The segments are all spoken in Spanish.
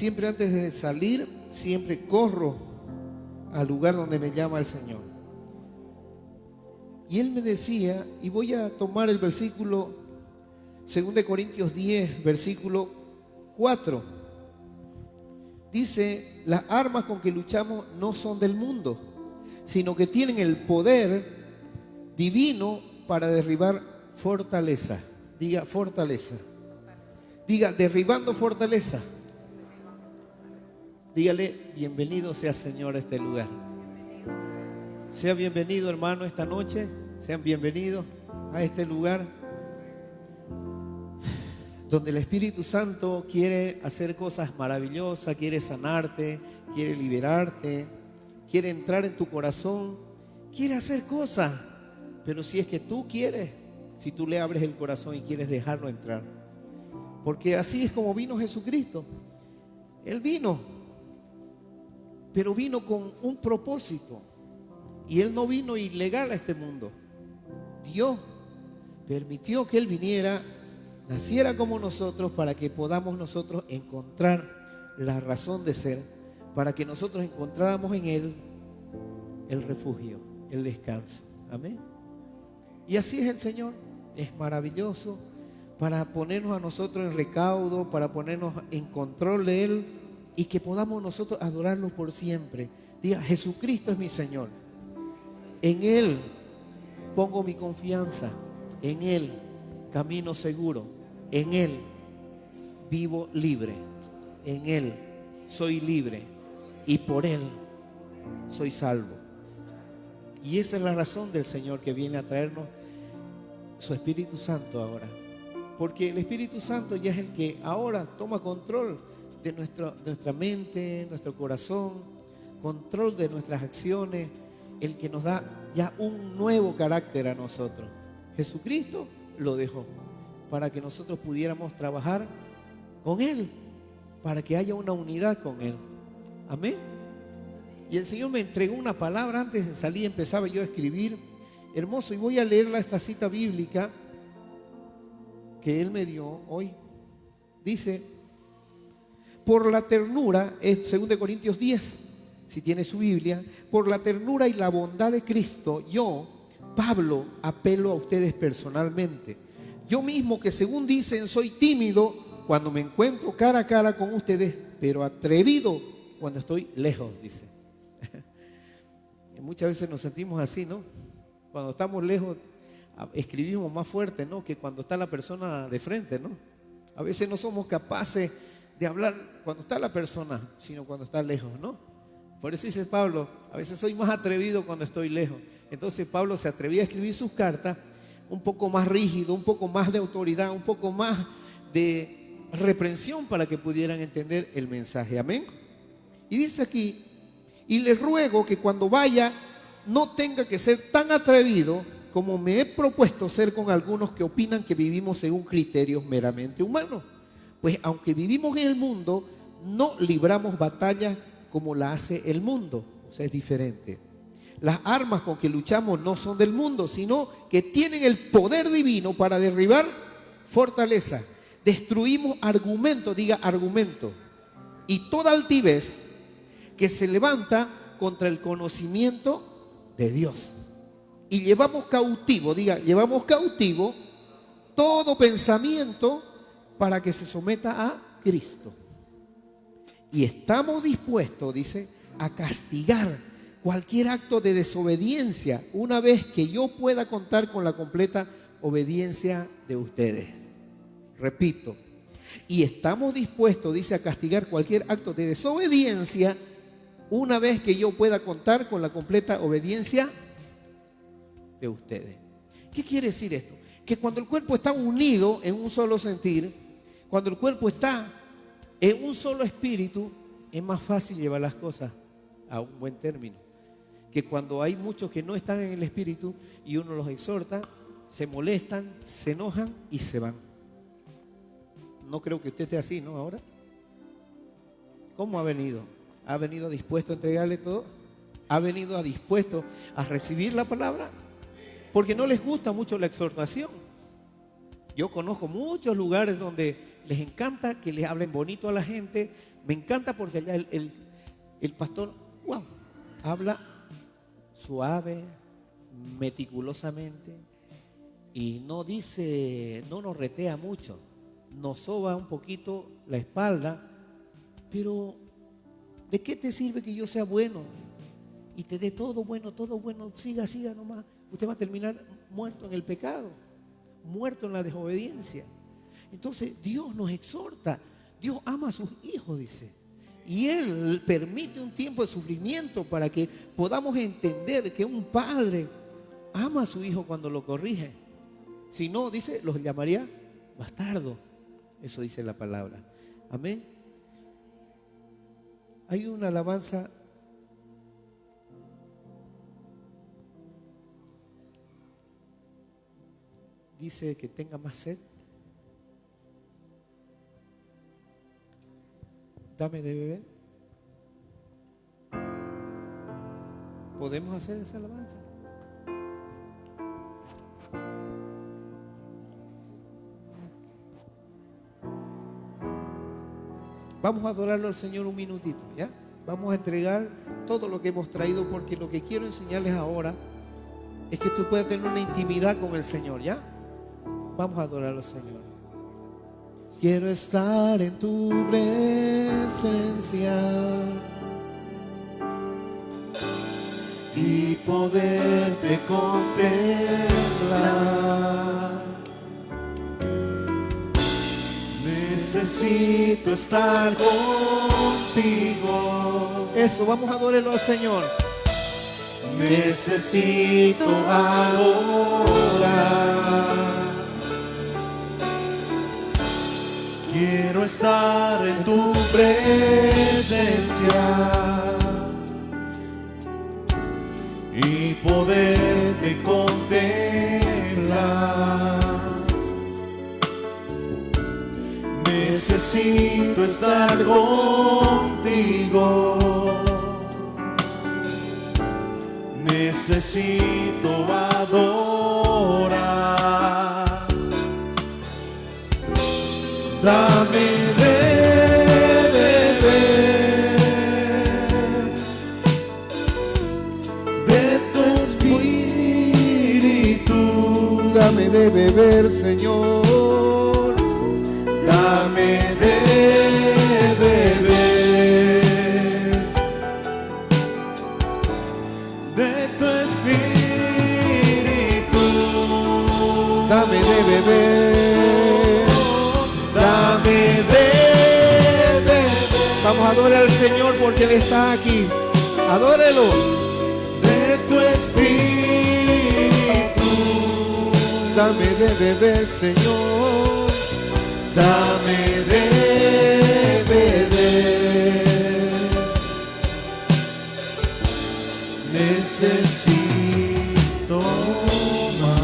siempre antes de salir, siempre corro al lugar donde me llama el Señor. Y él me decía, y voy a tomar el versículo 2 Corintios 10, versículo 4. Dice, las armas con que luchamos no son del mundo, sino que tienen el poder divino para derribar fortaleza. Diga fortaleza. Diga derribando fortaleza. Dígale, bienvenido sea Señor a este lugar. Sea bienvenido, hermano, esta noche. Sean bienvenidos a este lugar donde el Espíritu Santo quiere hacer cosas maravillosas, quiere sanarte, quiere liberarte, quiere entrar en tu corazón, quiere hacer cosas. Pero si es que tú quieres, si tú le abres el corazón y quieres dejarlo entrar. Porque así es como vino Jesucristo. Él vino, pero vino con un propósito. Y Él no vino ilegal a este mundo. Dios permitió que Él viniera, naciera como nosotros, para que podamos nosotros encontrar la razón de ser, para que nosotros encontráramos en Él el refugio, el descanso. Amén. Y así es el Señor. Es maravilloso para ponernos a nosotros en recaudo, para ponernos en control de Él y que podamos nosotros adorarlo por siempre. Diga, Jesucristo es mi Señor. En Él pongo mi confianza. En Él camino seguro. En Él vivo libre. En Él soy libre. Y por Él soy salvo. Y esa es la razón del Señor que viene a traernos su Espíritu Santo ahora. Porque el Espíritu Santo ya es el que ahora toma control de nuestra mente, nuestro corazón, control de nuestras acciones, el que nos da ya un nuevo carácter a nosotros. Jesucristo lo dejó para que nosotros pudiéramos trabajar con Él, para que haya una unidad con Él. Amén. Y el Señor me entregó una palabra antes de salir, empezaba yo a escribir, hermoso, y voy a leerla, esta cita bíblica que Él me dio hoy. Dice, por la ternura, es 2 Corintios 10, si tiene su Biblia, por la ternura y la bondad de Cristo, yo, Pablo, apelo a ustedes personalmente. Yo mismo, que según dicen soy tímido cuando me encuentro cara a cara con ustedes, pero atrevido cuando estoy lejos, dice. Y muchas veces nos sentimos así, ¿no? Cuando estamos lejos escribimos más fuerte, ¿no?, que cuando está la persona de frente, ¿no? A veces no somos capaces de hablar cuando está la persona, sino cuando está lejos, ¿no? Por eso dice Pablo, a veces soy más atrevido cuando estoy lejos. Entonces Pablo se atrevía a escribir sus cartas un poco más rígido, un poco más de autoridad, un poco más de reprensión para que pudieran entender el mensaje. Amén. Y dice aquí, y les ruego que cuando vaya no tenga que ser tan atrevido como me he propuesto ser con algunos que opinan que vivimos según criterios meramente humanos. Pues aunque vivimos en el mundo, no libramos batallas como la hace el mundo. O sea, es diferente. Las armas con que luchamos no son del mundo, sino que tienen el poder divino para derribar fortaleza. Destruimos argumentos, diga argumento, y toda altivez que se levanta contra el conocimiento de Dios. Y llevamos cautivo, diga, llevamos cautivo todo pensamiento para que se someta a Cristo. Y estamos dispuestos, dice, a castigar cualquier acto de desobediencia una vez que yo pueda contar con la completa obediencia de ustedes. Repito, y estamos dispuestos, dice, a castigar cualquier acto de desobediencia una vez que yo pueda contar con la completa obediencia de ustedes. ¿Qué quiere decir esto? Que cuando el cuerpo está unido en un solo sentir, cuando el cuerpo está en un solo espíritu, es más fácil llevar las cosas a un buen término. Que cuando hay muchos que no están en el espíritu y uno los exhorta, se molestan, se enojan y se van. No creo que usted esté así, ¿no? Ahora, ¿cómo ha venido? ¿Ha venido dispuesto a entregarle todo? ¿Ha venido dispuesto a recibir la palabra? Porque no les gusta mucho la exhortación. Yo conozco muchos lugares donde les encanta que les hablen bonito a la gente, Me encanta porque allá el pastor, wow, habla suave, meticulosamente y no dice, no nos retea mucho, nos soba un poquito la espalda, pero ¿de qué te sirve que yo sea bueno y te dé todo bueno, siga nomás? Usted va a terminar muerto en el pecado, muerto en la desobediencia. Entonces Dios nos exhorta, Dios ama a sus hijos, dice. Y Él permite un tiempo de sufrimiento para que podamos entender que un padre ama a su hijo cuando lo corrige. Si no, dice, los llamaría bastardo. Eso dice la palabra. Amén. Hay una alabanza. Dice que tenga más sed. Dame de beber. ¿Podemos hacer esa alabanza? Vamos a adorarlo al Señor un minutito, ¿ya? Vamos a entregar todo lo que hemos traído, porque lo que quiero enseñarles ahora es que tú puedas tener una intimidad con el Señor, ¿ya? Vamos a adorarlo al Señor. Quiero estar en tu presencia y poderte contemplar. Necesito estar contigo. Eso, vamos a adorarlo al Señor. Necesito adorar. Quiero estar en tu presencia y poderte contemplar. Necesito estar contigo. Necesito adorar. Dame de beber de tu espíritu. Dame de beber, Señor. Dame de beber de tu espíritu. Dame de beber. Dame de beber. Vamos a adorar al Señor porque Él está aquí. Adórelo. De tu espíritu. Dame de beber, Señor. Dame de beber. Necesito más.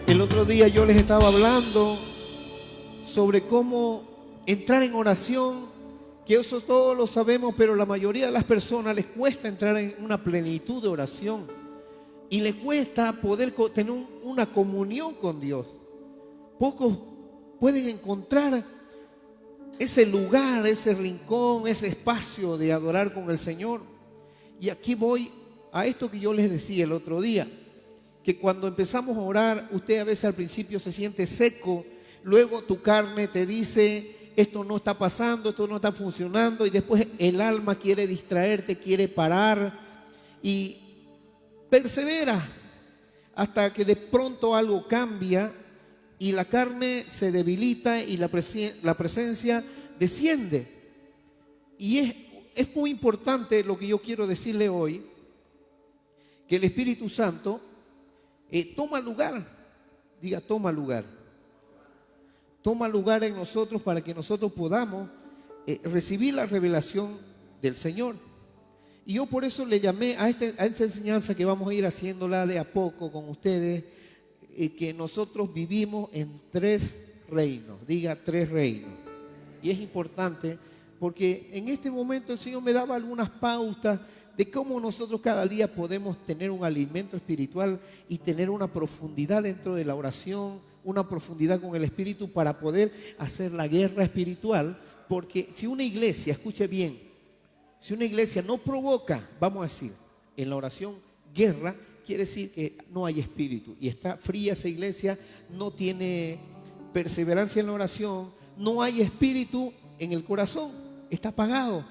El otro día yo les estaba hablando sobre cómo entrar en oración, que eso todos lo sabemos, pero la mayoría de las personas les cuesta entrar en una plenitud de oración y les cuesta poder tener una comunión con Dios. Pocos pueden encontrar ese lugar, ese rincón, ese espacio de adorar con el Señor. Y aquí voy a esto que yo les decía el otro día, que cuando empezamos a orar, usted a veces al principio se siente seco. Luego tu carne te dice, esto no está pasando, esto no está funcionando, y después el alma quiere distraerte, quiere parar y persevera hasta que de pronto algo cambia y la carne se debilita y la presencia desciende. Y es muy importante lo que yo quiero decirle hoy, que el Espíritu Santo toma lugar, diga toma lugar. Toma lugar en nosotros para que nosotros podamos recibir la revelación del Señor. Y yo por eso le llamé a esta enseñanza que vamos a ir haciéndola de a poco con ustedes, que nosotros vivimos en 3 reinos, diga 3 reinos. Y es importante porque en este momento el Señor me daba algunas pautas de cómo nosotros cada día podemos tener un alimento espiritual y tener una profundidad dentro de la oración, una profundidad con el Espíritu para poder hacer la guerra espiritual, Porque si una iglesia, escuche bien, si una iglesia no provoca, vamos a decir, en la oración guerra, quiere decir que no hay espíritu. Y está fría esa iglesia, no tiene perseverancia en la oración, no hay espíritu en el corazón, está apagado.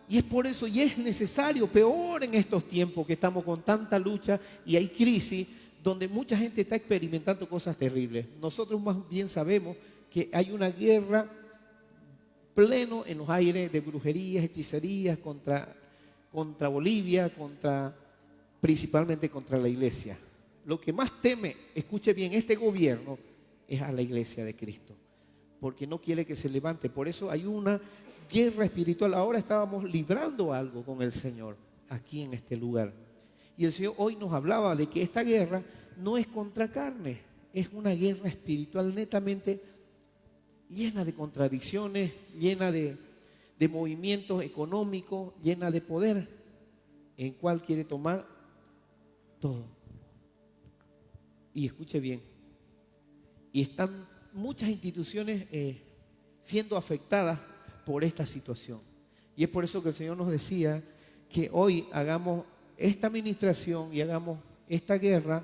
Y es por eso, y es necesario, peor en estos tiempos que estamos con tanta lucha y hay crisis, donde mucha gente está experimentando cosas terribles. Nosotros más bien sabemos que hay una guerra pleno en los aires de brujerías, hechicerías contra Bolivia, principalmente contra la iglesia. Lo que más teme, escuche bien, este gobierno es a la iglesia de Cristo, porque no quiere que se levante. Por eso hay una guerra espiritual. Ahora estábamos librando algo con el Señor aquí en este lugar. Y el Señor hoy nos hablaba de que esta guerra no es contra carne, es una guerra espiritual netamente llena de contradicciones, llena de movimientos económicos, llena de poder, en cual quiere tomar todo. Y escuche bien, y están muchas instituciones siendo afectadas por esta situación. Y es por eso que el Señor nos decía que hoy hagamos esta administración y hagamos esta guerra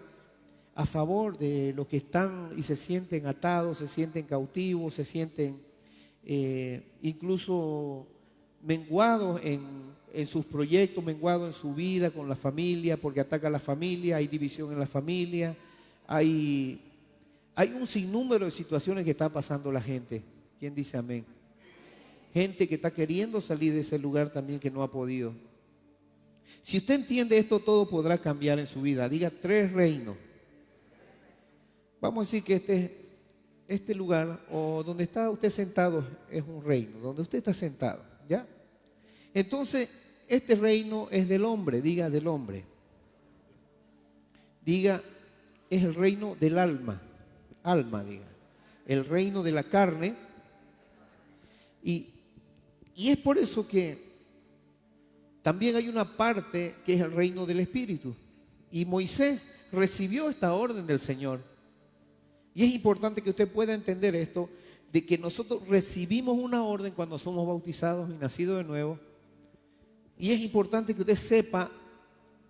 a favor de los que están y se sienten atados, se sienten cautivos, se sienten incluso menguados en sus proyectos, menguados en su vida con la familia, porque ataca a la familia, hay división en la familia, hay un sinnúmero de situaciones que está pasando la gente. ¿Quién dice amén? Gente que está queriendo salir de ese lugar también que no ha podido. Si usted entiende esto, todo podrá cambiar en su vida. Diga 3 reinos. Vamos a decir que este lugar o donde está usted sentado es un reino, donde usted está sentado, ¿ya? Entonces, este reino es del hombre, diga del hombre. Diga, es el reino del alma, diga. El reino de la carne. Y es por eso que también hay una parte que es el reino del espíritu. Y Moisés recibió esta orden del Señor. Y es importante que usted pueda entender esto, de que nosotros recibimos una orden cuando somos bautizados y nacidos de nuevo. Y es importante que usted sepa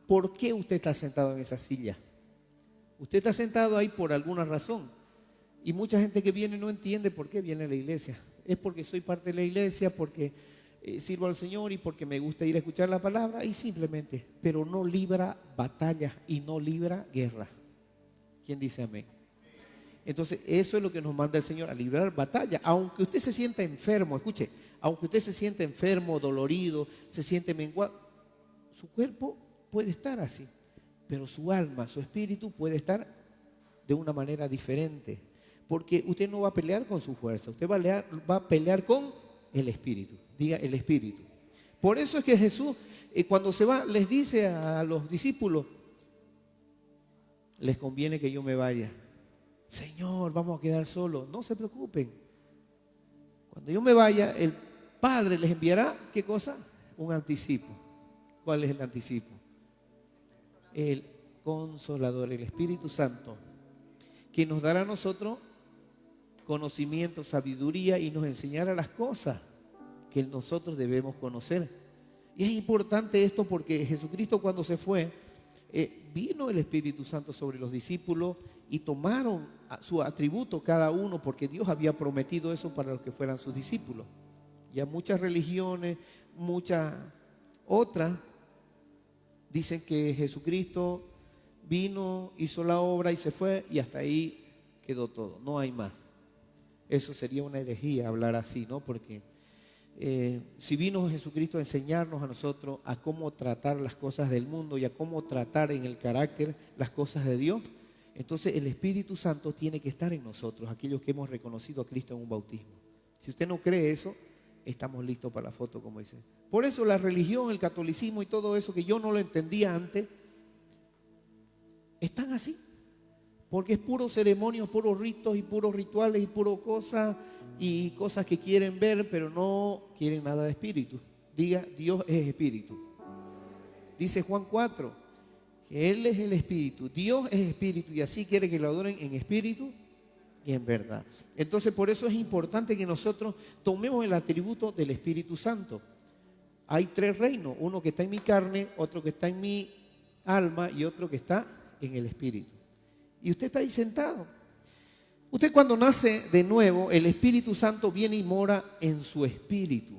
por qué usted está sentado en esa silla. Usted está sentado ahí por alguna razón. Y mucha gente que viene no entiende por qué viene a la iglesia. Es porque soy parte de la iglesia, porque sirvo al Señor y porque me gusta ir a escuchar la palabra y simplemente. Pero no libra batallas y no libra guerra. ¿Quién dice amén? Entonces eso es lo que nos manda el Señor, a librar batalla. Aunque usted se sienta enfermo, escuche, aunque usted se sienta enfermo, dolorido, se siente menguado, su cuerpo puede estar así, pero su alma, su espíritu puede estar de una manera diferente. Porque usted no va a pelear con su fuerza, usted va a pelear con el espíritu. Diga el espíritu. Por eso es que Jesús, cuando se va, les dice a los discípulos, les conviene que yo me vaya. Señor, vamos a quedar solos. No se preocupen. Cuando yo me vaya, el Padre les enviará, ¿qué cosa? Un anticipo. ¿Cuál es el anticipo? El Consolador, el Espíritu Santo, que nos dará a nosotros conocimiento, sabiduría y nos enseñará las cosas que nosotros debemos conocer. Y es importante esto porque Jesucristo, cuando se fue, vino el Espíritu Santo sobre los discípulos y tomaron su atributo cada uno, porque Dios había prometido eso para los que fueran sus discípulos. Ya muchas religiones, muchas otras dicen que Jesucristo vino, hizo la obra y se fue y hasta ahí quedó todo, no hay más. Eso sería una herejía hablar así, ¿no? Porque si vino Jesucristo a enseñarnos a nosotros a cómo tratar las cosas del mundo y a cómo tratar en el carácter las cosas de Dios, entonces el Espíritu Santo tiene que estar en nosotros, aquellos que hemos reconocido a Cristo en un bautismo. Si usted no cree eso, estamos listos para la foto, como dice. Por eso la religión, el catolicismo y todo eso que yo no lo entendía antes, están así. Porque es puro ceremonio, puros ritos y puros rituales y puro cosas y cosas que quieren ver, pero no quieren nada de espíritu. Diga, Dios es espíritu. Dice Juan 4, que Él es el espíritu. Dios es espíritu y así quiere que lo adoren en espíritu y en verdad. Entonces, por eso es importante que nosotros tomemos el atributo del Espíritu Santo. Hay 3 reinos, uno que está en mi carne, otro que está en mi alma y otro que está en el Espíritu. Y usted está ahí sentado. Usted cuando nace de nuevo, el Espíritu Santo viene y mora en su espíritu.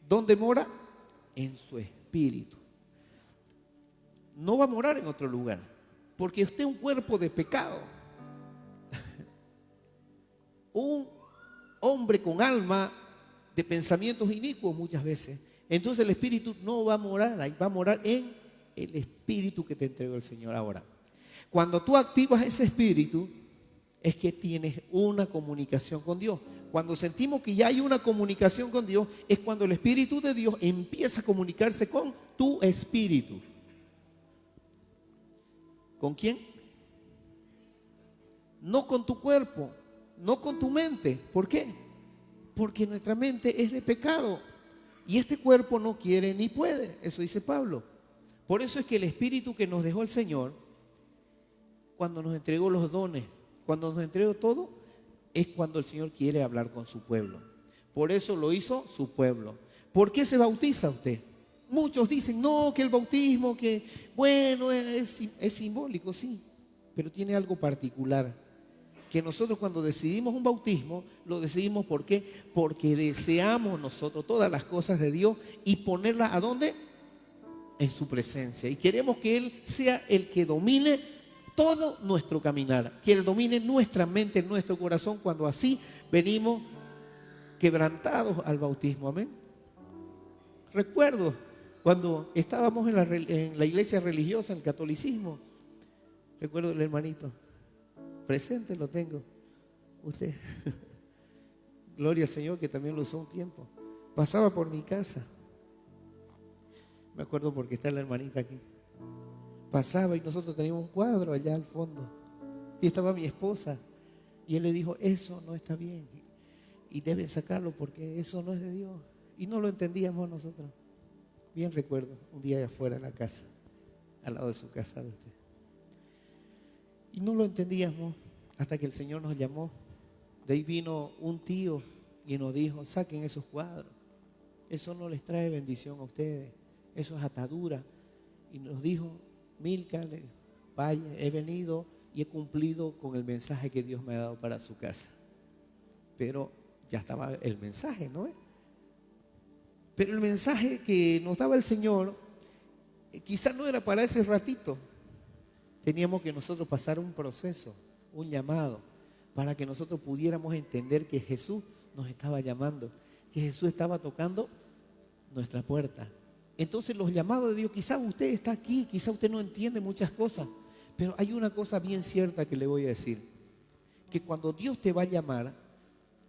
¿Dónde mora? En su espíritu. No va a morar en otro lugar, porque usted es un cuerpo de pecado. Un hombre con alma de pensamientos inicuos muchas veces. Entonces el Espíritu no va a morar ahí, va a morar en el Espíritu que te entregó el Señor ahora. Cuando tú activas ese Espíritu, es que tienes una comunicación con Dios. Cuando sentimos que ya hay una comunicación con Dios, es cuando el Espíritu de Dios empieza a comunicarse con tu espíritu. ¿Con quién? No con tu cuerpo, no con tu mente. ¿Por qué? Porque nuestra mente es de pecado y este cuerpo no quiere ni puede. Eso dice Pablo. Por eso es que el Espíritu que nos dejó el Señor, cuando nos entregó los dones, cuando nos entregó todo, es cuando el Señor quiere hablar con su pueblo. Por eso lo hizo su pueblo. ¿Por qué se bautiza usted? Muchos dicen, no, que el bautismo, que bueno, es simbólico, sí, pero tiene algo particular. Que nosotros cuando decidimos un bautismo, lo decidimos ¿por qué? Porque deseamos nosotros todas las cosas de Dios y ponerlas ¿a dónde? En su presencia. Y queremos que Él sea el que domine todo nuestro caminar, que Él domine nuestra mente, nuestro corazón, cuando así venimos quebrantados al bautismo. Amén. Recuerdo cuando estábamos en la iglesia religiosa, en el catolicismo. Recuerdo el hermanito, presente lo tengo, usted. Gloria al Señor, que también lo usó un tiempo. Pasaba por mi casa. Me acuerdo porque está la hermanita aquí. Pasaba y nosotros teníamos un cuadro allá al fondo. Y estaba mi esposa. Y él le dijo, eso no está bien. Y deben sacarlo porque eso no es de Dios. Y no lo entendíamos nosotros. Bien recuerdo, un día allá afuera en la casa, al lado de su casa de usted. Y no lo entendíamos hasta que el Señor nos llamó. De ahí vino un tío y nos dijo, saquen esos cuadros. Eso no les trae bendición a ustedes. Eso es atadura. Y nos dijo, Milka, vaya, he venido y he cumplido con el mensaje que Dios me ha dado para su casa. Pero ya estaba el mensaje, ¿no? Pero el mensaje que nos daba el Señor, quizás no era para ese ratito. Teníamos que nosotros pasar un proceso, un llamado, para que nosotros pudiéramos entender que Jesús nos estaba llamando, que Jesús estaba tocando nuestra puerta. Entonces los llamados de Dios, quizás usted está aquí, quizás usted no entiende muchas cosas, pero hay una cosa bien cierta que le voy a decir, que cuando Dios te va a llamar,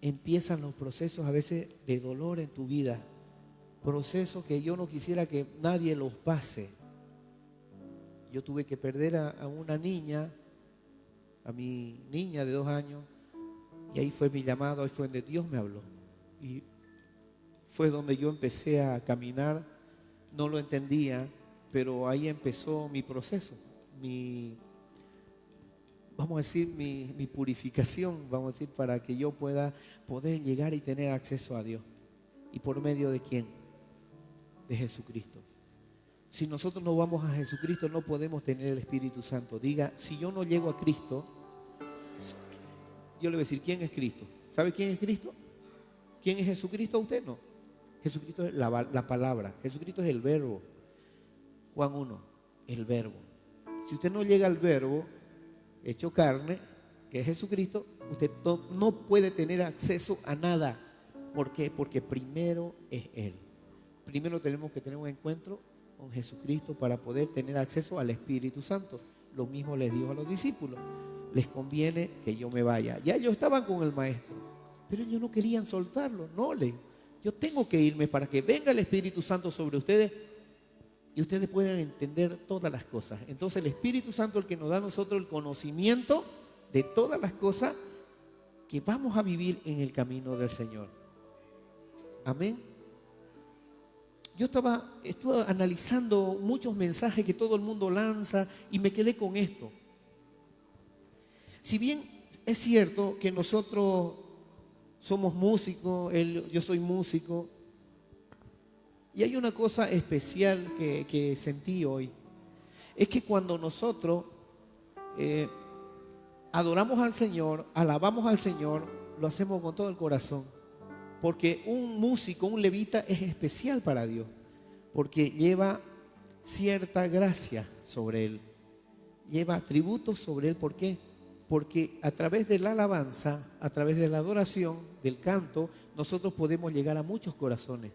empiezan los procesos a veces de dolor en tu vida, procesos que yo no quisiera que nadie los pase. Yo tuve que perder a una niña, a mi niña de 2 años, y ahí fue mi llamado, ahí fue donde Dios me habló. Y fue donde yo empecé a caminar. No lo entendía, pero ahí empezó mi proceso, vamos a decir, mi purificación, vamos a decir, para que yo pueda poder llegar y tener acceso a Dios. ¿Y por medio de quién? De Jesucristo. Si nosotros no vamos a Jesucristo, no podemos tener el Espíritu Santo. Diga, si yo no llego a Cristo, yo le voy a decir, ¿quién es Cristo? ¿Sabe quién es Cristo? ¿Quién es Jesucristo? Usted no. Jesucristo es la palabra. Jesucristo es el verbo. Juan 1, el verbo. Si usted no llega al verbo hecho carne, que es Jesucristo, usted no puede tener acceso a nada. ¿Por qué? Porque primero es Él. Primero tenemos que tener un encuentro con Jesucristo para poder tener acceso al Espíritu Santo. Lo mismo les dijo a los discípulos. Les conviene que yo me vaya. Ya ellos estaban con el maestro, pero ellos no querían soltarlo. Yo tengo que irme para que venga el Espíritu Santo sobre ustedes y ustedes puedan entender todas las cosas. Entonces el Espíritu Santo es el que nos da a nosotros el conocimiento de todas las cosas que vamos a vivir en el camino del Señor. Amén. Yo estuve analizando muchos mensajes que todo el mundo lanza y me quedé con esto. Si bien es cierto que nosotros somos músicos, yo soy músico, y hay una cosa especial que sentí hoy. Es que cuando nosotros adoramos al Señor, alabamos al Señor, lo hacemos con todo el corazón. Porque un músico, un levita es especial para Dios, porque lleva cierta gracia sobre él, lleva atributos sobre él. ¿Por qué? Porque a través de la alabanza, a través de la adoración, del canto, nosotros podemos llegar a muchos corazones.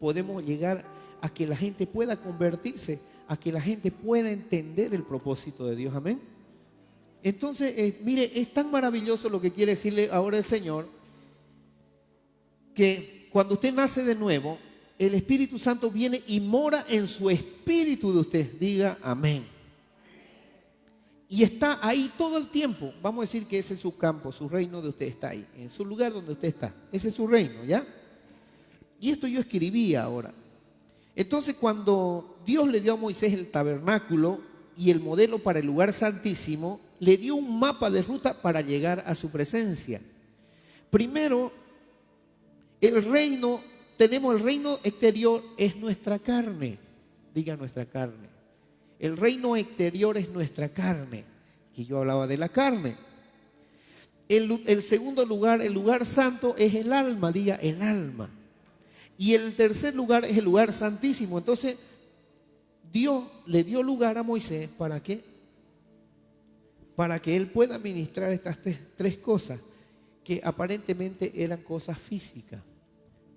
Podemos llegar a que la gente pueda convertirse, a que la gente pueda entender el propósito de Dios. Amén. Entonces, mire, es tan maravilloso lo que quiere decirle ahora el Señor, que cuando usted nace de nuevo, el Espíritu Santo viene y mora en su espíritu de usted. Diga amén. Y está ahí todo el tiempo. Vamos a decir que ese es su campo, su reino de usted está ahí, en su lugar donde usted está. Ese es su reino, ¿ya? Y esto yo escribía ahora. Entonces, cuando Dios le dio a Moisés el tabernáculo y el modelo para el lugar santísimo, le dio un mapa de ruta para llegar a su presencia. Primero, tenemos el reino exterior, es nuestra carne. Diga nuestra carne. El reino exterior es nuestra carne, que yo hablaba de la carne. El segundo lugar, el lugar santo, es el alma. Diga el alma. Y el tercer lugar es el lugar santísimo. Entonces, Dios le dio lugar a Moisés, ¿para qué? Para que él pueda ministrar estas tres cosas, que aparentemente eran cosas físicas,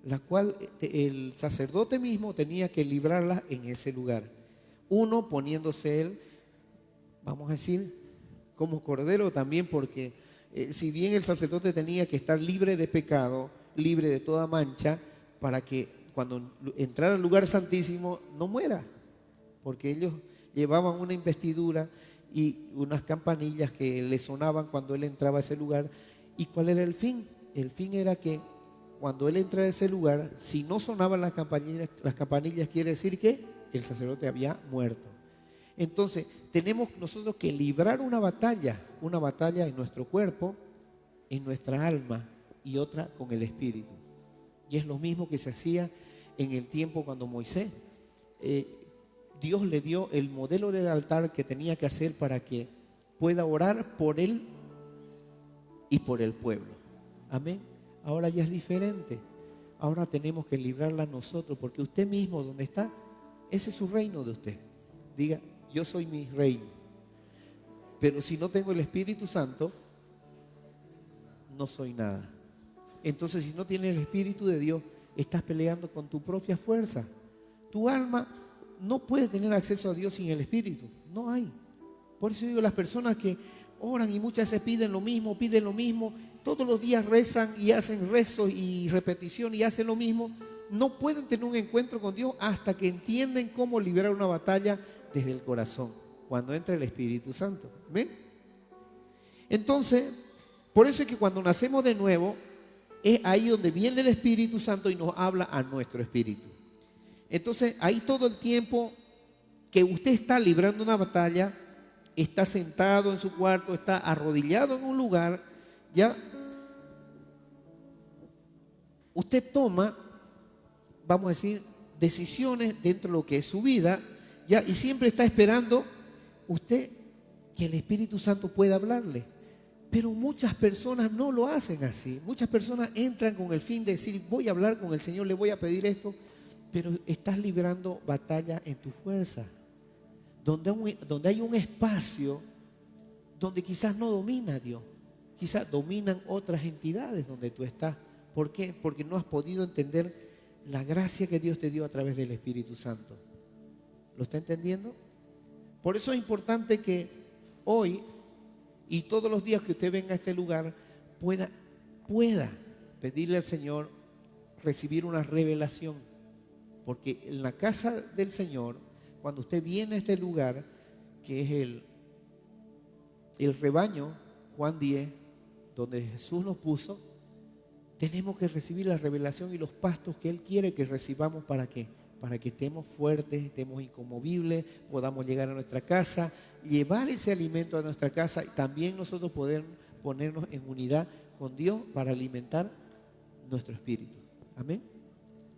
la cual el sacerdote mismo tenía que librarlas en ese lugar. Uno, poniéndose él, vamos a decir, como cordero también, porque si bien el sacerdote tenía que estar libre de pecado, libre de toda mancha, para que cuando entrara al lugar santísimo no muera, porque ellos llevaban una investidura y unas campanillas que le sonaban cuando él entraba a ese lugar. ¿Y cuál era el fin? El fin era que cuando él entraba a ese lugar, si no sonaban las campanillas quiere decir que el sacerdote había muerto. Entonces, tenemos nosotros que librar una batalla en nuestro cuerpo, en nuestra alma y otra con el espíritu. Y es lo mismo que se hacía en el tiempo cuando Moisés, Dios le dio el modelo del altar que tenía que hacer para que pueda orar por él y por el pueblo. Amén. Ahora ya es diferente. Ahora tenemos que librarla nosotros, porque usted mismo donde está, ese es su reino de usted. Diga, yo soy mi reino. Pero si no tengo el Espíritu Santo, no soy nada. Entonces, si no tienes el Espíritu de Dios, estás peleando con tu propia fuerza. Tu alma no puede tener acceso a Dios sin el Espíritu. No hay. Por eso digo, las personas que oran y muchas veces piden lo mismo, todos los días rezan y hacen rezos y repetición y hacen lo mismo, no pueden tener un encuentro con Dios hasta que entienden cómo liberar una batalla desde el corazón, cuando entra el Espíritu Santo. ¿Ven? Entonces, por eso es que cuando nacemos de nuevo, es ahí donde viene el Espíritu Santo y nos habla a nuestro espíritu. Entonces, ahí todo el tiempo que usted está librando una batalla, está sentado en su cuarto, está arrodillado en un lugar, ya usted toma, vamos a decir, decisiones dentro de lo que es su vida, ya, y siempre está esperando usted que el Espíritu Santo pueda hablarle. Pero muchas personas no lo hacen así. Muchas personas entran con el fin de decir, voy a hablar con el Señor, le voy a pedir esto, pero estás librando batalla en tu fuerza, donde hay un espacio donde quizás no domina a Dios, quizás dominan otras entidades donde tú estás. ¿Por qué? Porque no has podido entender la gracia que Dios te dio a través del Espíritu Santo. ¿Lo está entendiendo? Por eso es importante que hoy y todos los días que usted venga a este lugar pueda pedirle al Señor recibir una revelación. Porque en la casa del Señor, cuando usted viene a este lugar, que es el rebaño, Juan 10, donde Jesús nos puso, tenemos que recibir la revelación y los pastos que Él quiere que recibamos. ¿Para qué? Para que estemos fuertes, estemos inconmovibles, podamos llegar a nuestra casa, llevar ese alimento a nuestra casa y también nosotros ponernos en unidad con Dios para alimentar nuestro espíritu. Amén.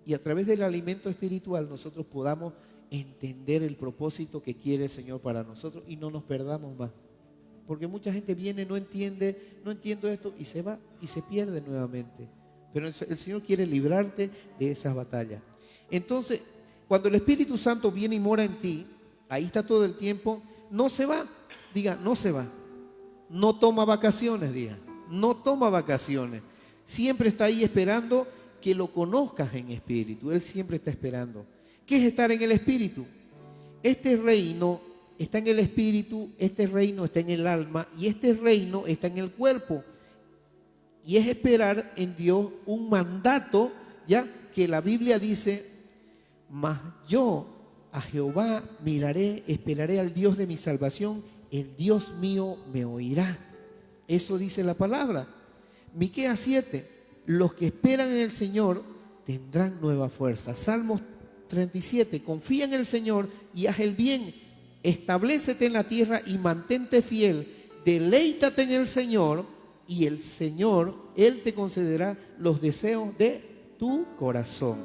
Y a través del alimento espiritual nosotros podamos entender el propósito que quiere el Señor para nosotros y no nos perdamos más. Porque mucha gente viene, no entiendo esto y se va y se pierde nuevamente. Pero el Señor quiere librarte de esas batallas. Entonces, cuando el Espíritu Santo viene y mora en ti, ahí está todo el tiempo, no se va. Diga, no se va. No toma vacaciones, diga. No toma vacaciones. Siempre está ahí esperando que lo conozcas en espíritu. Él siempre está esperando. ¿Qué es estar en el espíritu? Este reino está en el espíritu, este reino está en el alma y este reino está en el cuerpo. Y es esperar en Dios un mandato, ya que la Biblia dice, mas yo a Jehová miraré, esperaré al Dios de mi salvación, el Dios mío me oirá. Eso dice la palabra. Miqueas 7, los que esperan en el Señor tendrán nueva fuerza. Salmos 37, confía en el Señor y haz el bien, establécete en la tierra y mantente fiel, deleítate en el Señor y el Señor, Él te concederá los deseos de tu corazón.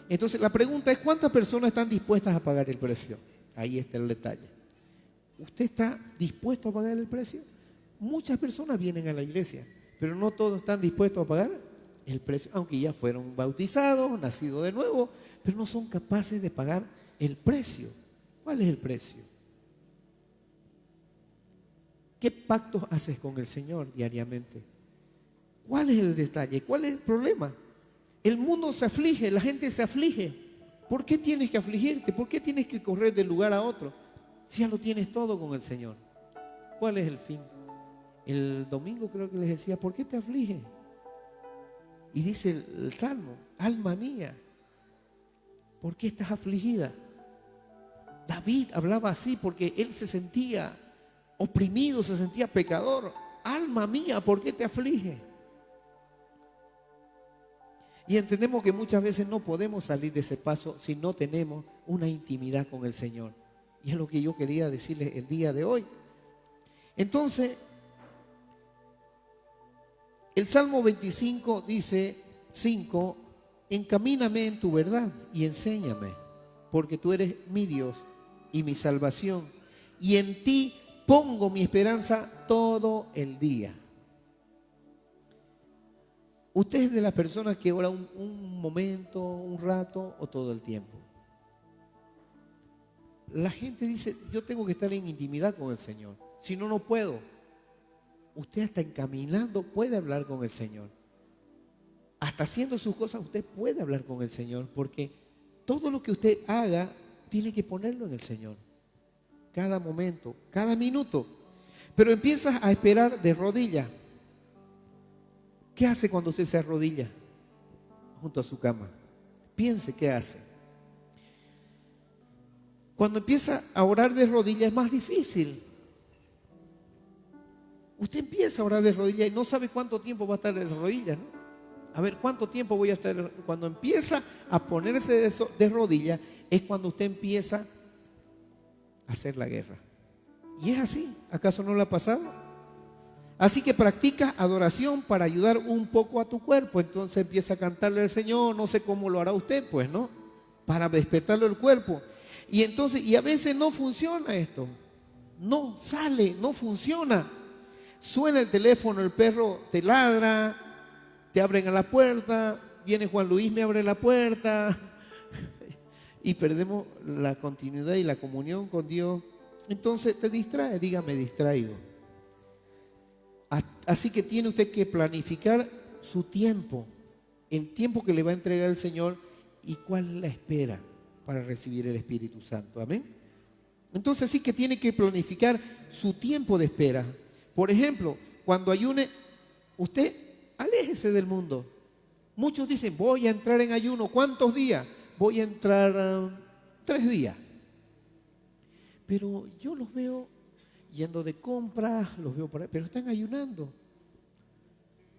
Entonces la pregunta es, ¿cuántas personas están dispuestas a pagar el precio? Ahí está el detalle. ¿Usted está dispuesto a pagar el precio? Muchas personas vienen a la iglesia, pero no todos están dispuestos a pagar el precio, aunque ya fueron bautizados, nacidos de nuevo, pero no son capaces de pagar el precio. ¿Cuál es el precio? ¿Qué pactos haces con el Señor diariamente? ¿Cuál es el detalle? ¿Cuál es el problema? El mundo se aflige, la gente se aflige. ¿Por qué tienes que afligirte? ¿Por qué tienes que correr de lugar a otro? Si ya lo tienes todo con el Señor. ¿Cuál es el fin? El domingo creo que les decía, ¿por qué te afliges? Y dice el Salmo, alma mía, ¿por qué estás afligida? David hablaba así porque él se sentía oprimido, se sentía pecador. Alma mía, ¿por qué te aflige? Y entendemos que muchas veces no podemos salir de ese paso si no tenemos una intimidad con el Señor. Y es lo que yo quería decirles el día de hoy. Entonces, el Salmo 25 dice, 5, encamíname en tu verdad y enséñame, porque tú eres mi Dios y mi salvación, y en ti pongo mi esperanza todo el día. ¿Usted es de las personas que ora un momento, un rato o todo el tiempo? La gente dice, yo tengo que estar en intimidad con el Señor, si no, no puedo. Usted hasta encaminando puede hablar con el Señor. Hasta haciendo sus cosas usted puede hablar con el Señor, porque todo lo que usted haga tiene que ponerlo en el Señor. Cada momento, cada minuto. Pero empiezas a esperar de rodillas. ¿Qué hace cuando usted se arrodilla junto a su cama? Piense qué hace. Cuando empieza a orar de rodillas es más difícil. Usted empieza a orar de rodillas y no sabe cuánto tiempo va a estar de rodillas, ¿no? A ver, ¿cuánto tiempo voy a estar? Cuando empieza a ponerse de rodillas es cuando usted empieza a hacer la guerra. Y es así. ¿Acaso no le ha pasado? Así que practica adoración para ayudar un poco a tu cuerpo. Entonces empieza a cantarle al Señor. No sé cómo lo hará usted, pues, ¿no? Para despertarle el cuerpo. Y entonces, y a veces no funciona esto. No sale, no funciona. Suena el teléfono, el perro te ladra, te abren a la puerta, viene Juan Luis, me abre la puerta y perdemos la continuidad y la comunión con Dios. Entonces te distrae, diga, me distraigo. Así que tiene usted que planificar su tiempo, el tiempo que le va a entregar el Señor y cuál es la espera para recibir el Espíritu Santo. Amén. Entonces sí que tiene que planificar su tiempo de espera. Por ejemplo, cuando ayune, usted aléjese del mundo. Muchos dicen, voy a entrar en ayuno. ¿Cuántos días? Voy a entrar 3 días. Pero yo los veo yendo de compras, los veo por ahí, pero están ayunando.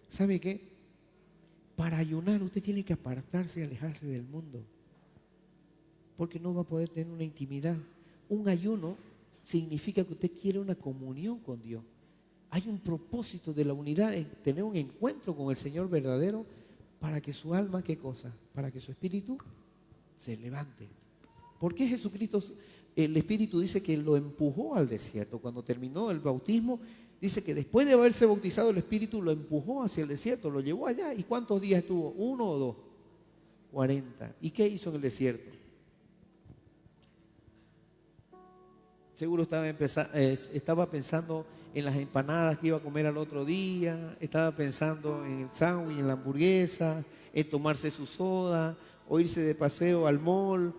¿Sabe qué? Para ayunar usted tiene que apartarse y alejarse del mundo, porque no va a poder tener una intimidad. Un ayuno significa que usted quiere una comunión con Dios. Hay un propósito de la unidad en tener un encuentro con el Señor verdadero para que su alma, ¿qué cosa? Para que su espíritu se levante. ¿Por qué Jesucristo, el Espíritu dice que lo empujó al desierto? Cuando terminó el bautismo, dice que después de haberse bautizado el Espíritu lo empujó hacia el desierto, lo llevó allá. ¿Y cuántos días estuvo? ¿1 o 2? 40. ¿Y qué hizo en el desierto? Seguro estaba pensando en las empanadas que iba a comer al otro día, estaba pensando en el sándwich, en la hamburguesa, en tomarse su soda, o irse de paseo al mall.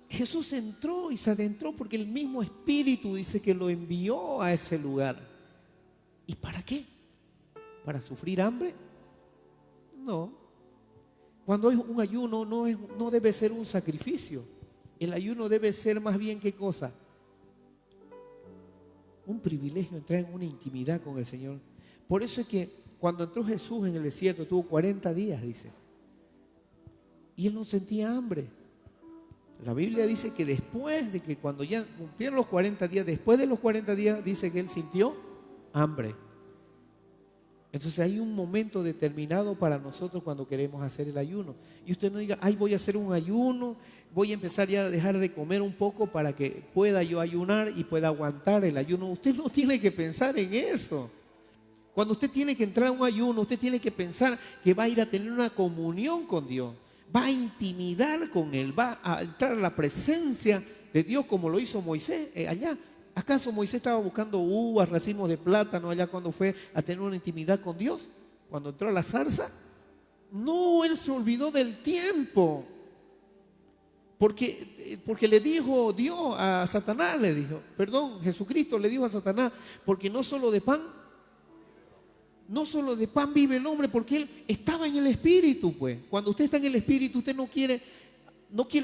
Jesús entró y se adentró porque el mismo Espíritu dice que lo envió a ese lugar. ¿Y para qué? ¿Para sufrir hambre? No. Cuando hay un ayuno no debe ser un sacrificio. El ayuno debe ser más bien, ¿qué cosa? Un privilegio, entrar en una intimidad con el Señor. Por eso es que cuando entró Jesús en el desierto, tuvo 40 días, dice. Y él no sentía hambre. La Biblia dice que después de que cuando ya cumplieron los 40 días, después de los 40 días, dice que él sintió hambre. Entonces hay un momento determinado para nosotros cuando queremos hacer el ayuno. Y usted no diga, ay, voy a hacer un ayuno, voy a empezar ya a dejar de comer un poco para que pueda yo ayunar y pueda aguantar el ayuno. Usted no tiene que pensar en eso. Cuando usted tiene que entrar a un ayuno, usted tiene que pensar que va a ir a tener una comunión con Dios. Va a intimidar con Él, va a entrar a la presencia de Dios como lo hizo Moisés allá. ¿Acaso Moisés estaba buscando uvas, racimos de plátano allá cuando fue a tener una intimidad con Dios? Cuando entró a la zarza. No, él se olvidó del tiempo. Porque le dijo Dios a Satanás, Jesucristo le dijo a Satanás, porque no solo de pan vive el hombre, porque él estaba en el Espíritu, pues. Cuando usted está en el Espíritu, usted no quiere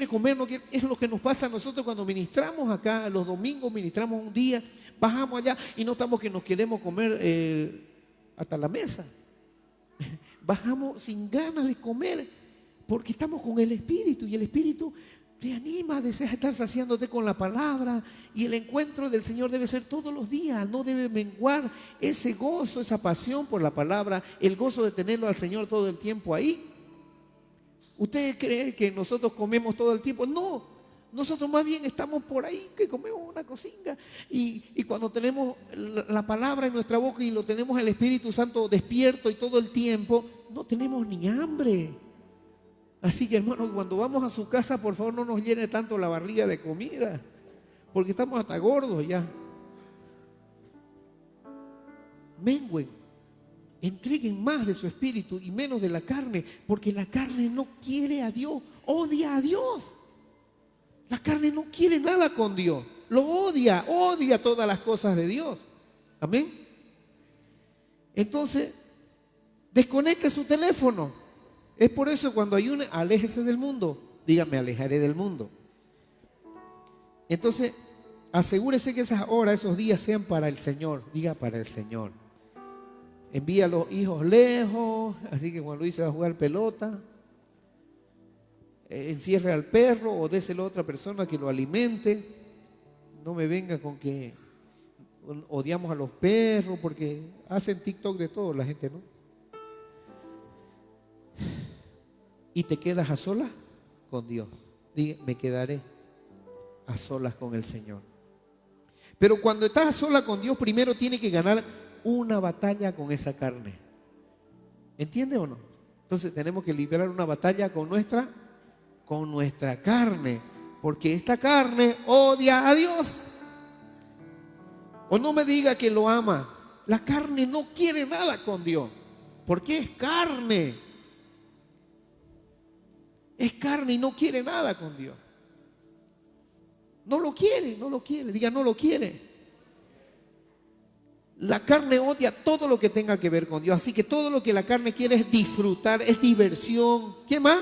comer, es lo que nos pasa a nosotros cuando ministramos acá, los domingos ministramos un día, bajamos allá y no estamos que nos queremos comer hasta la mesa. Bajamos sin ganas de comer porque estamos con el Espíritu y el Espíritu te anima, deseas estar saciándote con la palabra y el encuentro del Señor debe ser todos los días, no debe menguar ese gozo, esa pasión por la palabra, el gozo de tenerlo al Señor todo el tiempo ahí. ¿Usted cree que nosotros comemos todo el tiempo? No, nosotros más bien estamos por ahí que comemos una cosita y cuando tenemos la palabra en nuestra boca y lo tenemos el Espíritu Santo despierto y todo el tiempo, no tenemos ni hambre. Así que hermanos, cuando vamos a su casa, por favor no nos llene tanto la barriga de comida, porque estamos hasta gordos ya. Mengüen. Entreguen más de su espíritu y menos de la carne, porque la carne no quiere a Dios, odia a Dios. La carne no quiere nada con Dios, lo odia todas las cosas de Dios. Amén. Entonces, desconecte su teléfono. Es por eso cuando ayune, aléjese del mundo. Dígame, alejaré del mundo. Entonces, asegúrese que esas horas, esos días sean para el Señor. Diga, para el Señor. Envía a los hijos lejos, así que cuando Luis se va a jugar pelota, encierre al perro o déselo a otra persona que lo alimente. No me venga con que odiamos a los perros, porque hacen TikTok de todo la gente, ¿no? Y te quedas a solas con Dios. Diga, me quedaré a solas con el Señor. Pero cuando estás a solas con Dios, primero tiene que ganar una batalla con esa carne. ¿Entiende o no? Entonces tenemos que librar una batalla con nuestra carne, porque esta carne odia a Dios. O no me diga que lo ama. La carne no quiere nada con Dios, porque es carne. Es carne y no quiere nada con Dios. No lo quiere. Diga, no lo quiere. La carne odia todo lo que tenga que ver con Dios. Así que todo lo que la carne quiere es disfrutar, es diversión. ¿Qué más?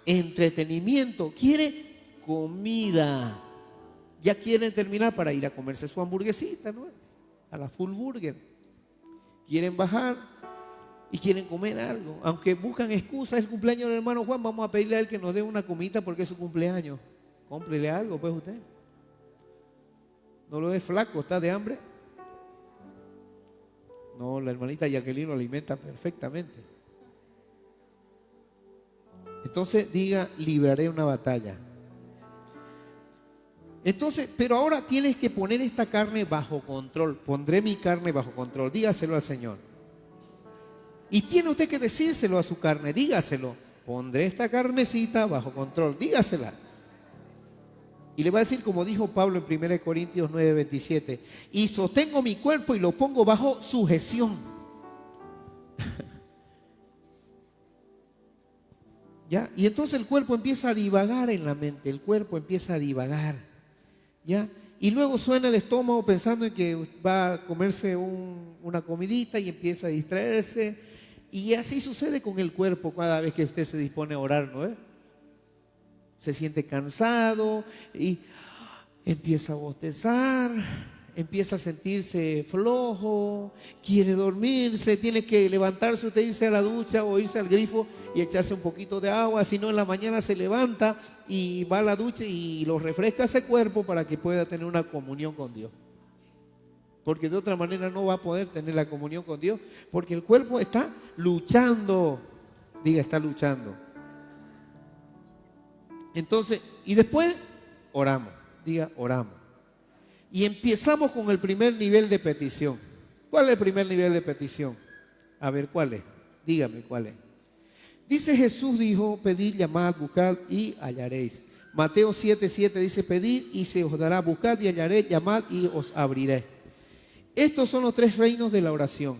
Entretenimiento. Quiere comida. Ya quieren terminar para ir a comerse su hamburguesita, ¿no? A la full burger. Quieren bajar y quieren comer algo. Aunque buscan excusas, es el cumpleaños del hermano Juan, vamos a pedirle a él que nos dé una comida porque es su cumpleaños. Cómprele algo, pues usted. No lo ve flaco, está de hambre. No, la hermanita Jacqueline lo alimenta perfectamente. Entonces diga, libraré una batalla. Entonces, pero ahora tienes que poner esta carne bajo control. Pondré mi carne bajo control. Dígaselo al Señor. Y tiene usted que decírselo a su carne. Dígaselo. Pondré esta carnecita bajo control. Dígasela. Y le va a decir como dijo Pablo en 1 Corintios 9:27. Y sostengo mi cuerpo y lo pongo bajo sujeción. ¿Ya? Y entonces el cuerpo empieza a divagar en la mente. El cuerpo empieza a divagar. ¿Ya? Y luego suena el estómago pensando en que va a comerse una comidita y empieza a distraerse. Y así sucede con el cuerpo cada vez que usted se dispone a orar, ¿no? Se siente cansado y empieza a bostezar, empieza a sentirse flojo, quiere dormirse, tiene que levantarse usted, irse a la ducha o irse al grifo y echarse un poquito de agua. Si no, en la mañana se levanta y va a la ducha y lo refresca ese cuerpo para que pueda tener una comunión con Dios. Porque de otra manera no va a poder tener la comunión con Dios, porque el cuerpo está luchando. Diga, está luchando. Entonces, y después oramos. Diga, oramos. Y empezamos con el primer nivel de petición. ¿Cuál es el primer nivel de petición? A ver, ¿cuál es? Dígame cuál es. Dice Jesús, dijo, pedid, llamad, buscad y hallaréis. Mateo 7:7 dice, pedid y se os dará, buscad y hallaréis, llamad y os abriré. Estos son los tres reinos de la oración.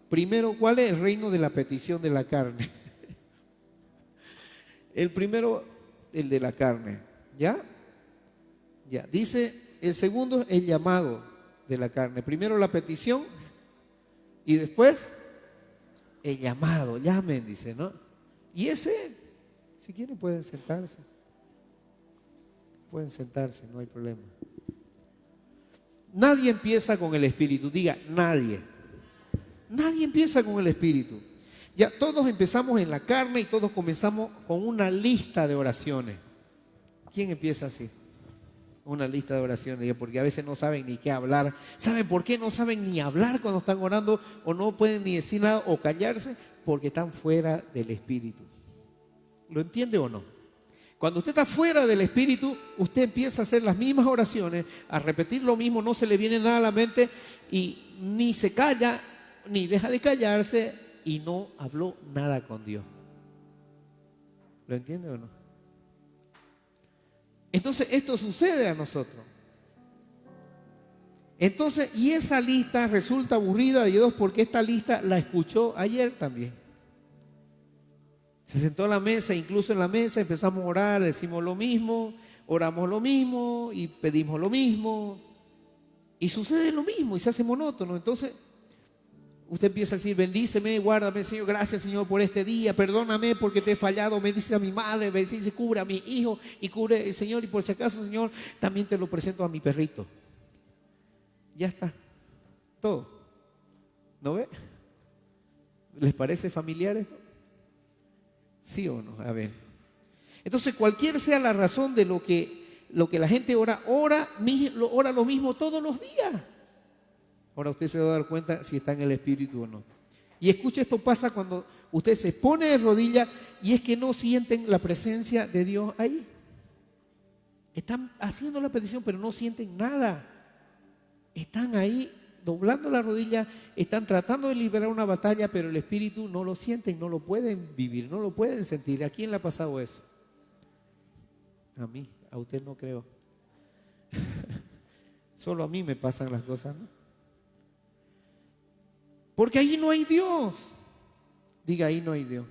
Primero, ¿cuál es el reino de la petición de la carne? El primero, el de la carne. ¿Ya? Ya. Dice, el segundo, el llamado de la carne. Primero la petición y después el llamado. Llamen, dice, ¿no? Y ese, si quieren pueden sentarse. Pueden sentarse, no hay problema. Nadie empieza con el Espíritu. Diga, nadie. Nadie empieza con el Espíritu. Ya todos empezamos en la carne y todos comenzamos con una lista de oraciones. ¿Quién empieza así? Una lista de oraciones, porque a veces no saben ni qué hablar. ¿Saben por qué no saben ni hablar cuando están orando o no pueden ni decir nada o callarse? Porque están fuera del Espíritu. ¿Lo entiende o no? Cuando usted está fuera del Espíritu, usted empieza a hacer las mismas oraciones, a repetir lo mismo, no se le viene nada a la mente y ni se calla, ni deja de callarse y no habló nada con Dios. ¿Lo entiende o no? Entonces esto sucede a nosotros. Entonces, y esa lista resulta aburrida de Dios porque esta lista la escuchó ayer también. Se sentó a la mesa, incluso en la mesa empezamos a orar, decimos lo mismo, oramos lo mismo y pedimos lo mismo. Y sucede lo mismo y se hace monótono. Entonces, usted empieza a decir, bendíceme, guárdame, Señor, gracias, Señor, por este día, perdóname porque te he fallado, me dice a mi madre, me dice, cubre a mi hijo y cubre, Señor, y por si acaso, Señor, también te lo presento a mi perrito. Ya está, todo. ¿No ve? ¿Les parece familiar esto? ¿Sí o no? A ver. Entonces, cualquier sea la razón de lo que la gente ora lo mismo todos los días. Ahora usted se va a dar cuenta si está en el Espíritu o no. Y escuche, esto pasa cuando usted se pone de rodillas y es que no sienten la presencia de Dios ahí. Están haciendo la petición, pero no sienten nada. Están ahí doblando la rodilla, están tratando de liberar una batalla, pero el Espíritu no lo sienten, no lo pueden vivir, no lo pueden sentir. ¿A quién le ha pasado eso? A mí, a usted no creo. Solo a mí me pasan las cosas, ¿no? Porque ahí no hay Dios. Diga, ahí no hay Dios.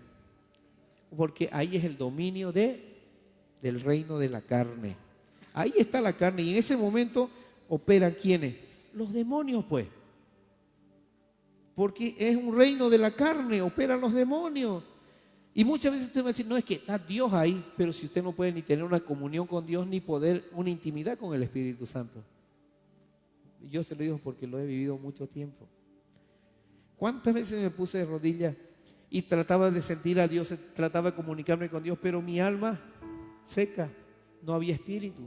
Porque ahí es el dominio del reino de la carne. Ahí está la carne y en ese momento operan ¿quiénes? Los demonios, pues. Porque es un reino de la carne, operan los demonios. Y muchas veces usted va a decir, no, es que está Dios ahí, pero si usted no puede ni tener una comunión con Dios, ni poder una intimidad con el Espíritu Santo. Yo se lo digo porque lo he vivido mucho tiempo. ¿Cuántas veces me puse de rodillas y trataba de sentir a Dios, trataba de comunicarme con Dios, pero mi alma seca, no había espíritu,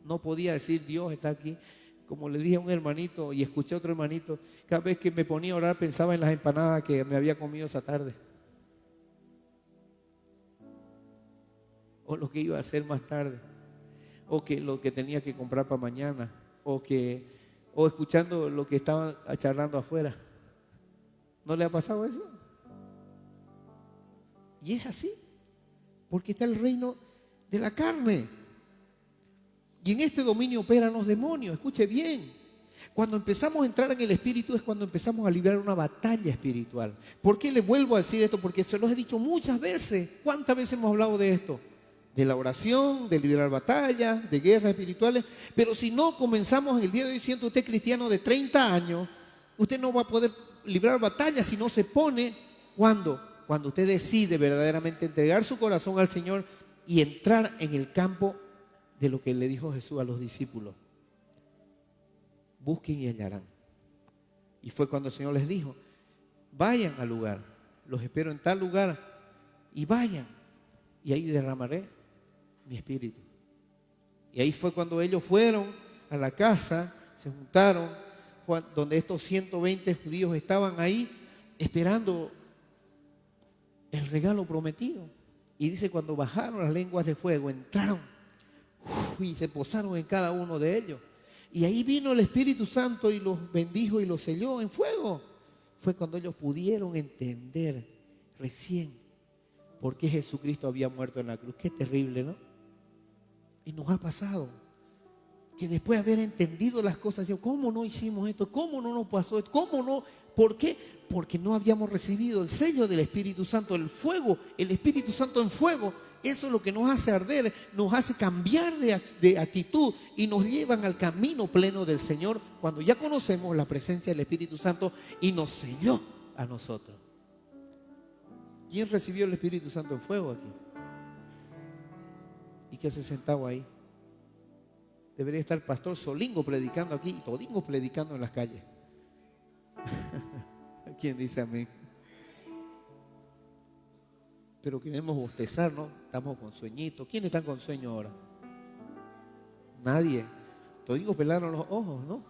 no podía decir Dios está aquí? Como le dije a un hermanito y escuché a otro hermanito, cada vez que me ponía a orar pensaba en las empanadas que me había comido esa tarde. O lo que iba a hacer más tarde. O que lo que tenía que comprar para mañana. O escuchando lo que estaban charlando afuera. ¿No le ha pasado eso? Y es así. Porque está el reino de la carne. Y en este dominio operan los demonios. Escuche bien. Cuando empezamos a entrar en el espíritu es cuando empezamos a librar una batalla espiritual. ¿Por qué le vuelvo a decir esto? Porque se los he dicho muchas veces. ¿Cuántas veces hemos hablado de esto? De la oración, de librar batallas, de guerras espirituales. Pero si no comenzamos el día de hoy siendo usted cristiano de 30 años, usted no va a poder librar batallas si no se pone. ¿Cuándo? Cuando usted decide verdaderamente entregar su corazón al Señor y entrar en el campo de lo que le dijo Jesús a los discípulos. Busquen y hallarán. Y fue cuando el Señor les dijo, vayan al lugar, los espero en tal lugar y vayan. Y ahí derramaré mi espíritu. Y ahí fue cuando ellos fueron a la casa, se juntaron, donde estos 120 judíos estaban ahí esperando el regalo prometido. Y dice, cuando bajaron las lenguas de fuego, entraron y se posaron en cada uno de ellos. Y ahí vino el Espíritu Santo y los bendijo y los selló en fuego. Fue cuando ellos pudieron entender recién por qué Jesucristo había muerto en la cruz. Qué terrible, ¿no? Y nos ha pasado que después de haber entendido las cosas, ¿cómo no hicimos esto? ¿Cómo no nos pasó esto? ¿Cómo no? ¿Por qué? Porque no habíamos recibido el sello del Espíritu Santo, el fuego, el Espíritu Santo en fuego. Eso es lo que nos hace arder, nos hace cambiar de actitud y nos llevan al camino pleno del Señor cuando ya conocemos la presencia del Espíritu Santo y nos selló a nosotros. ¿Quién recibió el Espíritu Santo en fuego aquí? ¿Y qué se sentado ahí? Debería estar el pastor Solingo predicando aquí y Todingo predicando en las calles. ¿Quién dice amén? Pero queremos bostezar, ¿no? Estamos con sueñito. ¿Quiénes están con sueño ahora? Nadie. Todingo pelaron los ojos, ¿no?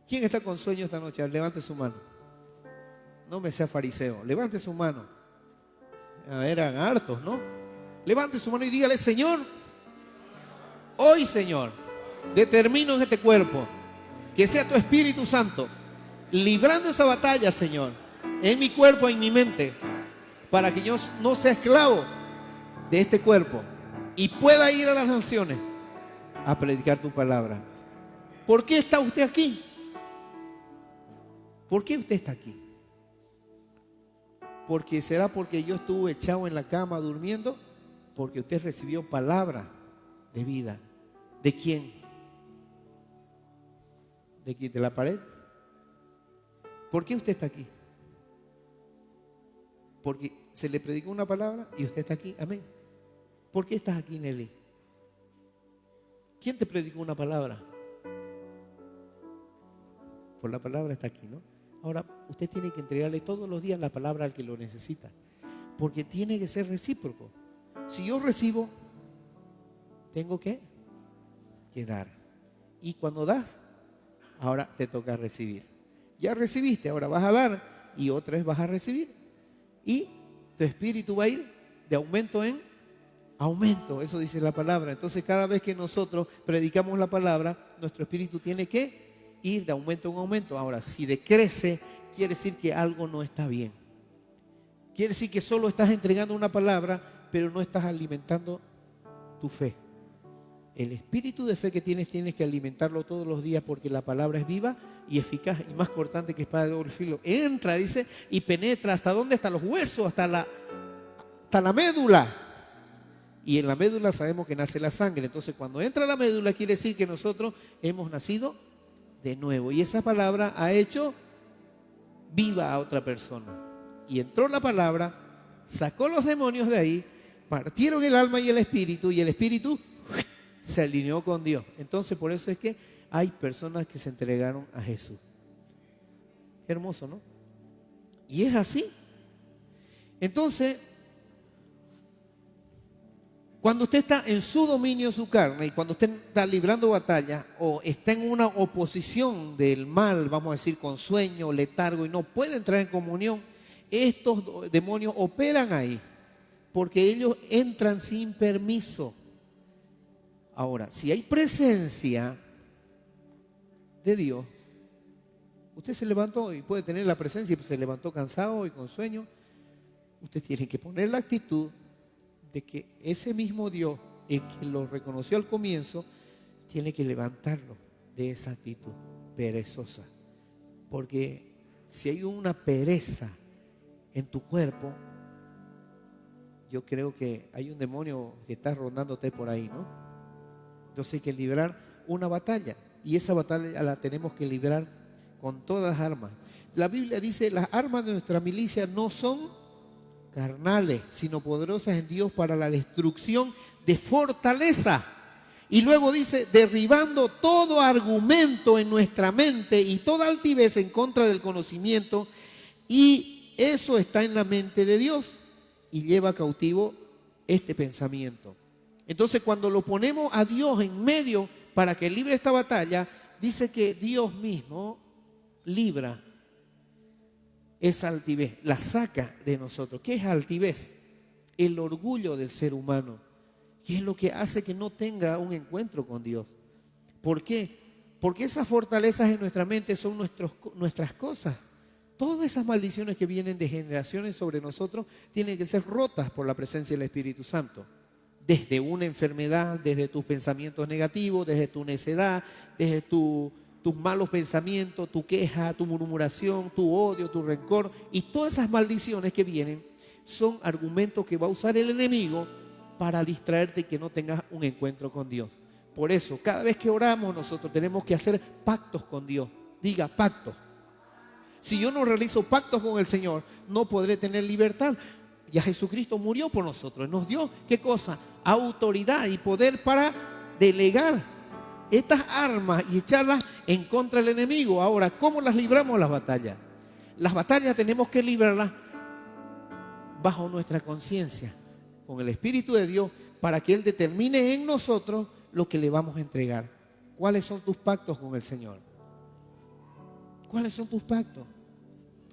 ¿Quién está con sueño esta noche? Levante su mano. No me sea fariseo. Levante su mano. Eran hartos, ¿no? Levante su mano y dígale, Señor, hoy, Señor, determino en este cuerpo que sea tu Espíritu Santo librando esa batalla, Señor, en mi cuerpo, en mi mente, para que yo no sea esclavo de este cuerpo y pueda ir a las naciones a predicar tu palabra. ¿Por qué está usted aquí? ¿Por qué usted está aquí? Porque será porque yo estuve echado en la cama durmiendo, porque usted recibió palabra de vida. ¿De quién? ¿De quién? ¿De la pared? ¿Por qué usted está aquí? Porque se le predicó una palabra y usted está aquí. Amén. ¿Por qué estás aquí, Nelly? ¿Quién te predicó una palabra? Por la palabra está aquí, ¿no? Ahora, usted tiene que entregarle todos los días la palabra al que lo necesita. Porque tiene que ser recíproco. Si yo recibo, tengo que dar. Y cuando das, ahora te toca recibir. Ya recibiste, ahora vas a dar y otra vez vas a recibir. Y tu espíritu va a ir de aumento en aumento. Eso dice la palabra. Entonces cada vez que nosotros predicamos la palabra, nuestro espíritu tiene que ir de aumento en aumento. Ahora, si decrece, quiere decir que algo no está bien. Quiere decir que solo estás entregando una palabra, pero no estás alimentando tu fe. El espíritu de fe que tienes que alimentarlo todos los días, porque la palabra es viva y eficaz y más cortante que espada de doble filo. Entra, dice, y penetra. ¿Hasta dónde? Hasta los huesos, hasta la médula. Y en la médula sabemos que nace la sangre. Entonces cuando entra la médula quiere decir que nosotros hemos nacido de nuevo. Y esa palabra ha hecho viva a otra persona. Y entró la palabra, sacó los demonios de ahí, partieron el alma y el espíritu se alineó con Dios. Entonces por eso es que hay personas que se entregaron a Jesús. Qué hermoso, ¿no? Y es así. Entonces, Cuando usted está en su dominio, su carne, y cuando usted está librando batalla o está en una oposición del mal, vamos a decir, con sueño, letargo, y no puede entrar en comunión, estos demonios operan ahí, porque ellos entran sin permiso. Ahora, si hay presencia de Dios, usted se levantó y puede tener la presencia, y se levantó cansado y con sueño, usted tiene que poner la actitud de que ese mismo Dios, el que lo reconoció al comienzo, tiene que levantarlo de esa actitud perezosa. Porque si hay una pereza en tu cuerpo, yo creo que hay un demonio que está rondándote por ahí, ¿no? Entonces hay que librar una batalla, y esa batalla la tenemos que librar con todas las armas. La Biblia dice: las armas de nuestra milicia no son carnales, sino poderosas en Dios para la destrucción de fortaleza. Y luego dice: derribando todo argumento en nuestra mente y toda altivez en contra del conocimiento, y eso está en la mente de Dios y lleva cautivo este pensamiento. Entonces, cuando lo ponemos a Dios en medio para que libre esta batalla, dice que Dios mismo libra esa altivez, la saca de nosotros. ¿Qué es altivez? El orgullo del ser humano, que es lo que hace que no tenga un encuentro con Dios. ¿Por qué? Porque esas fortalezas en nuestra mente son nuestras cosas. Todas esas maldiciones que vienen de generaciones sobre nosotros tienen que ser rotas por la presencia del Espíritu Santo. Desde una enfermedad, desde tus pensamientos negativos, desde tu necedad, desde tus malos pensamientos, tu queja, tu murmuración, tu odio, tu rencor, y todas esas maldiciones que vienen son argumentos que va a usar el enemigo para distraerte y que no tengas un encuentro con Dios. Por eso, cada vez que oramos, nosotros tenemos que hacer pactos con Dios. Diga, pactos. Si yo no realizo pactos con el Señor, no podré tener libertad. Ya Jesucristo murió por nosotros. Nos dio, ¿qué cosa? Autoridad y poder para delegar estas armas y echarlas en contra del enemigo. Ahora, ¿cómo las libramos las batallas? Las batallas tenemos que librarlas bajo nuestra conciencia, con el Espíritu de Dios, para que Él determine en nosotros lo que le vamos a entregar. ¿Cuáles son tus pactos con el Señor? ¿Cuáles son tus pactos?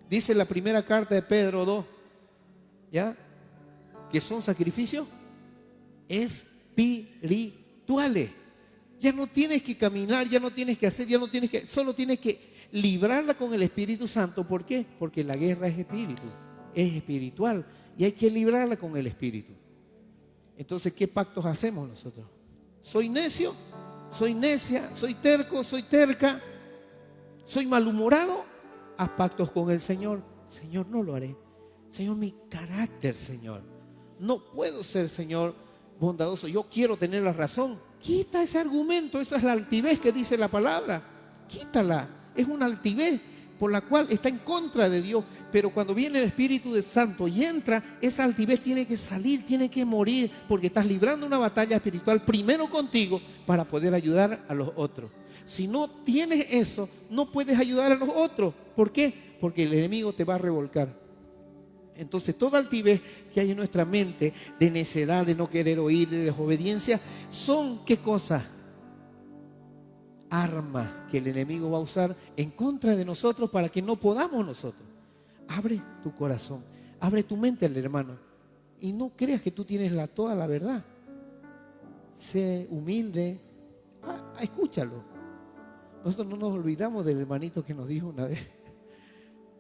Dice la primera carta de Pedro 2, ¿ya? Que son sacrificios espirituales. Ya no tienes que caminar, ya no tienes que hacer, solo tienes que librarla con el Espíritu Santo. ¿Por qué? Porque la guerra es espiritual, y hay que librarla con el Espíritu. Entonces, ¿qué pactos hacemos nosotros? ¿Soy necio? ¿Soy necia? ¿Soy terco? ¿Soy terca? ¿Soy malhumorado? Haz pactos con el Señor. Señor, no lo haré. Señor, mi carácter, Señor. No puedo ser, Señor, bondadoso. Yo quiero tener la razón. Quita ese argumento. Esa es la altivez que dice la palabra. Quítala. Es una altivez por la cual está en contra de Dios. Pero cuando viene el Espíritu de Santo y entra, esa altivez tiene que salir, tiene que morir, porque estás librando una batalla espiritual primero contigo para poder ayudar a los otros. Si no tienes eso, no puedes ayudar a los otros. ¿Por qué? Porque el enemigo te va a revolcar. Entonces, toda altivez que hay en nuestra mente, de necedad, de no querer oír, de desobediencia, son, ¿qué cosa? Armas que el enemigo va a usar en contra de nosotros para que no podamos nosotros. Abre tu corazón, abre tu mente al hermano, y no creas que tú tienes toda la verdad. Sé humilde, escúchalo. Nosotros no nos olvidamos del hermanito que nos dijo una vez: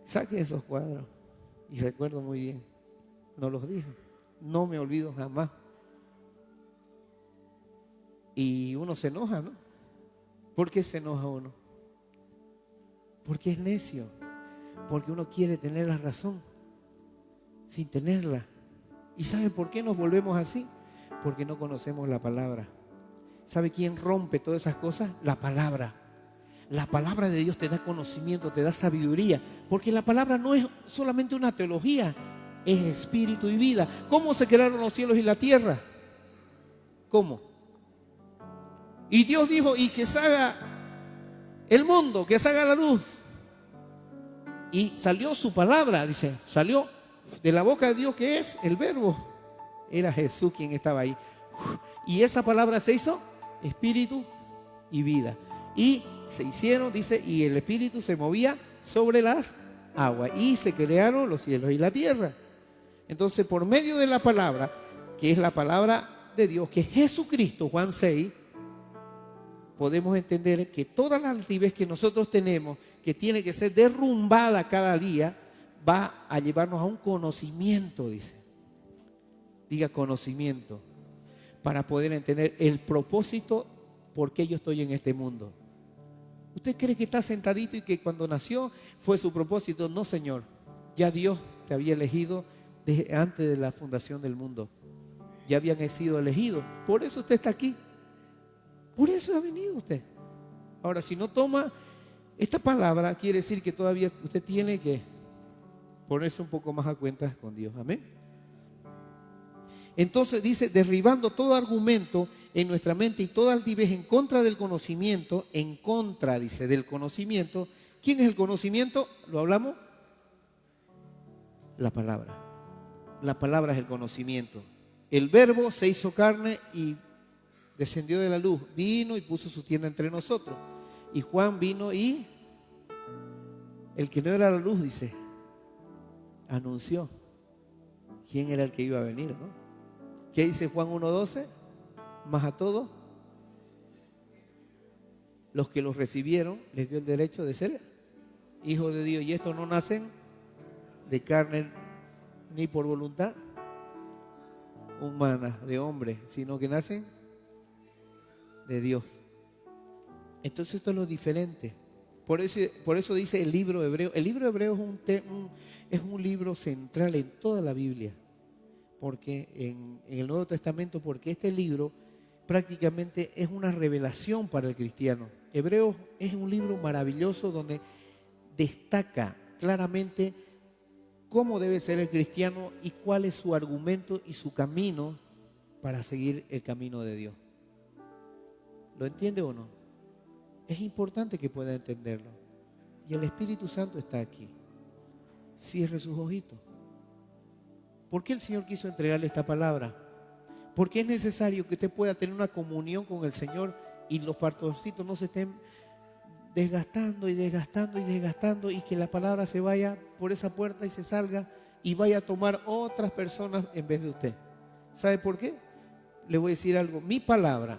saque esos cuadros. Y recuerdo muy bien, nos los dijo, no me olvido jamás. Y uno se enoja, ¿no? ¿Por qué se enoja uno? Porque es necio, porque uno quiere tener la razón sin tenerla. ¿Y saben por qué nos volvemos así? Porque no conocemos la palabra. ¿Sabe quién rompe todas esas cosas? La palabra. La palabra de Dios te da conocimiento, te da sabiduría, porque la palabra no es solamente una teología, es espíritu y vida. ¿Cómo se crearon los cielos y la tierra? ¿Cómo? Y Dios dijo: y que se haga el mundo, que se haga la luz. Y salió su palabra, dice, salió de la boca de Dios, que es el verbo. Era Jesús quien estaba ahí. Y esa palabra se hizo espíritu y vida. Y se hicieron, dice, y el espíritu se movía sobre las aguas. Y se crearon los cielos y la tierra. Entonces, por medio de la palabra, que es la palabra de Dios, que es Jesucristo, Juan 6, podemos entender que toda la altivez que nosotros tenemos, que tiene que ser derrumbada cada día, va a llevarnos a un conocimiento, dice. Diga conocimiento, para poder entender el propósito por qué yo estoy en este mundo. ¿Usted cree que está sentadito y que cuando nació fue su propósito? No, Señor. Ya Dios te había elegido desde antes de la fundación del mundo. Ya habían sido elegidos. Por eso usted está aquí. Por eso ha venido usted. Ahora, si no toma esta palabra, quiere decir que todavía usted tiene que ponerse un poco más a cuentas con Dios. Amén. Entonces dice, derribando todo argumento en nuestra mente y toda altivez en contra del conocimiento, en contra, dice, del conocimiento. ¿Quién es el conocimiento? ¿Lo hablamos? La palabra. La palabra es el conocimiento. El verbo se hizo carne y descendió de la luz, vino y puso su tienda entre nosotros. Y Juan vino y el que no era la luz, dice, anunció quién era el que iba a venir, ¿no? ¿Qué dice Juan 1:12? Más a todos los que los recibieron les dio el derecho de ser hijos de Dios. Y estos no nacen de carne ni por voluntad humana, de hombre, sino que nacen de Dios. Entonces esto es lo diferente. Por eso dice el libro hebreo. El libro hebreo es un libro central en toda la Biblia. Porque en el Nuevo Testamento, porque este libro prácticamente es una revelación para el cristiano. Hebreos es un libro maravilloso donde destaca claramente cómo debe ser el cristiano y cuál es su argumento y su camino para seguir el camino de Dios. ¿Lo entiende o no? Es importante que pueda entenderlo. Y el Espíritu Santo está aquí. Cierre sus ojitos. ¿Por qué el Señor quiso entregarle esta palabra? Porque es necesario que usted pueda tener una comunión con el Señor y los pastorcitos no se estén desgastando y desgastando y desgastando y que la palabra se vaya por esa puerta y se salga y vaya a tomar otras personas en vez de usted. ¿Sabe por qué? Le voy a decir algo. Mi palabra,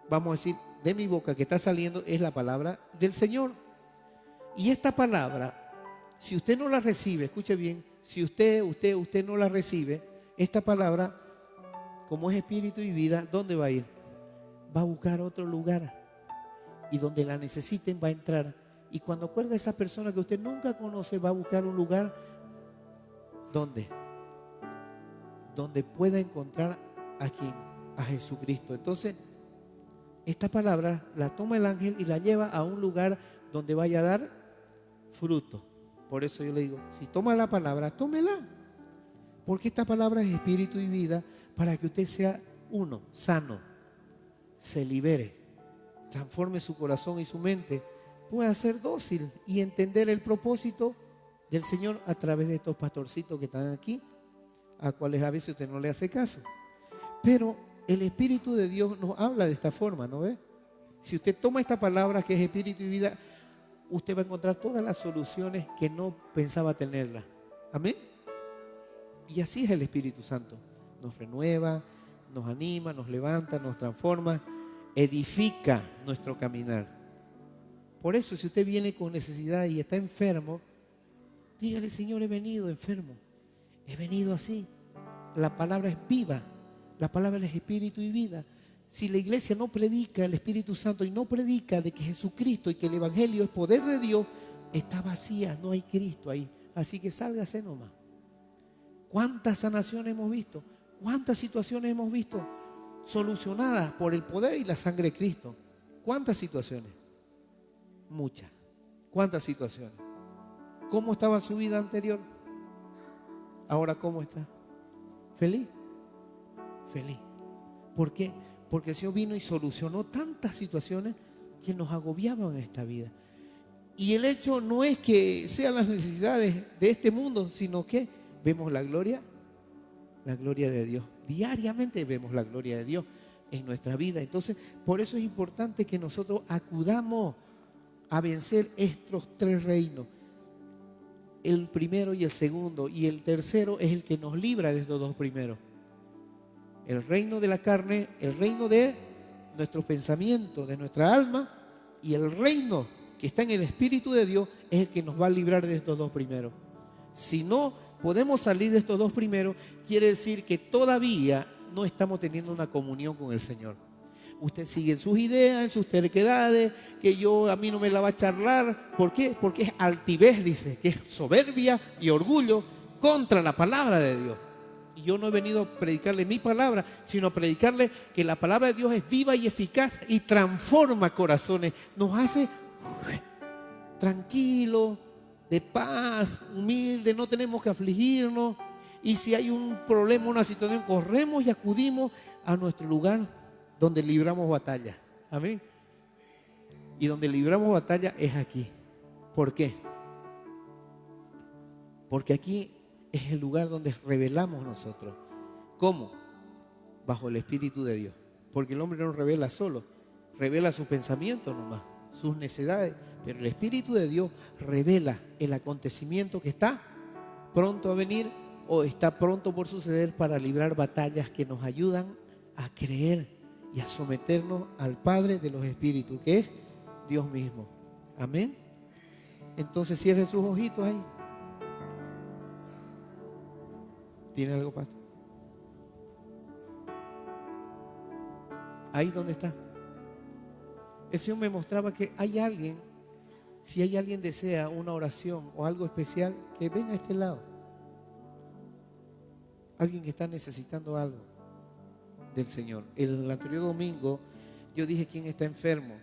vamos a decir, de mi boca que está saliendo es la palabra del Señor. Y esta palabra, si usted no la recibe, escuche bien, si usted no la recibe, esta palabra, como es espíritu y vida, ¿dónde va a ir? Va a buscar otro lugar. Y donde la necesiten va a entrar. Y cuando acuerda a esa persona que usted nunca conoce, va a buscar un lugar donde pueda encontrar a quién, a Jesucristo. Entonces, esta palabra la toma el ángel y la lleva a un lugar donde vaya a dar fruto. Por eso yo le digo, si toma la palabra, tómela. Porque esta palabra es espíritu y vida para que usted sea uno, sano, se libere, transforme su corazón y su mente, pueda ser dócil y entender el propósito del Señor a través de estos pastorcitos que están aquí, a cuales a veces usted no le hace caso. Pero el Espíritu de Dios nos habla de esta forma, ¿no ve? Si usted toma esta palabra que es espíritu y vida, usted va a encontrar todas las soluciones que no pensaba tenerlas. Amén. Y así es el Espíritu Santo. Nos renueva, nos anima, nos levanta, nos transforma, edifica nuestro caminar. Por eso, si usted viene con necesidad y está enfermo, dígale, Señor, he venido enfermo. He venido así. La palabra es viva. La palabra es espíritu y vida. Si la iglesia no predica el Espíritu Santo y no predica de que Jesucristo y que el Evangelio es poder de Dios, está vacía, no hay Cristo ahí. Así que sálgase nomás. ¿Cuántas sanaciones hemos visto? ¿Cuántas situaciones hemos visto solucionadas por el poder y la sangre de Cristo? ¿Cuántas situaciones? Muchas. ¿Cuántas situaciones? ¿Cómo estaba su vida anterior? Ahora, ¿cómo está? ¿Feliz? Feliz. ¿Por qué? Porque el Señor vino y solucionó tantas situaciones que nos agobiaban en esta vida. Y el hecho no es que sean las necesidades de este mundo, sino que vemos la gloria la gloria de Dios. Diariamente vemos la gloria de Dios en nuestra vida. Entonces, por eso es importante que nosotros acudamos a vencer estos tres reinos. El primero y el segundo, y el tercero es el que nos libra de estos dos primeros. El reino de la carne, el reino de nuestros pensamientos, de nuestra alma, y el reino que está en el Espíritu de Dios es el que nos va a librar de estos dos primeros. Si no podemos salir de estos dos primeros, quiere decir que todavía no estamos teniendo una comunión con el Señor. Usted sigue en sus ideas, en sus terquedades, que a mí no me la va a charlar. ¿Por qué? Porque es altivez, dice, que es soberbia y orgullo contra la palabra de Dios. Y yo no he venido a predicarle mi palabra, sino a predicarle que la palabra de Dios es viva y eficaz y transforma corazones. Nos hace tranquilos, de paz, humildes, no tenemos que afligirnos. Y si hay un problema, una situación, corremos y acudimos a nuestro lugar donde libramos batalla. Amén. Y donde libramos batalla es aquí. ¿Por qué? Porque aquí es el lugar donde revelamos nosotros. ¿Cómo? Bajo el Espíritu de Dios. Porque el hombre no revela solo, revela sus pensamientos nomás, sus necesidades. Pero el Espíritu de Dios revela el acontecimiento que está pronto a venir o está pronto por suceder para librar batallas que nos ayudan a creer y a someternos al Padre de los Espíritus, que es Dios mismo. Amén. Entonces cierren sus ojitos ahí. ¿Tiene algo, pastor? Ahí donde está. El Señor me mostraba que hay alguien, si hay alguien desea una oración o algo especial, que venga a este lado. Alguien que está necesitando algo del Señor. El anterior domingo yo dije quién está enfermo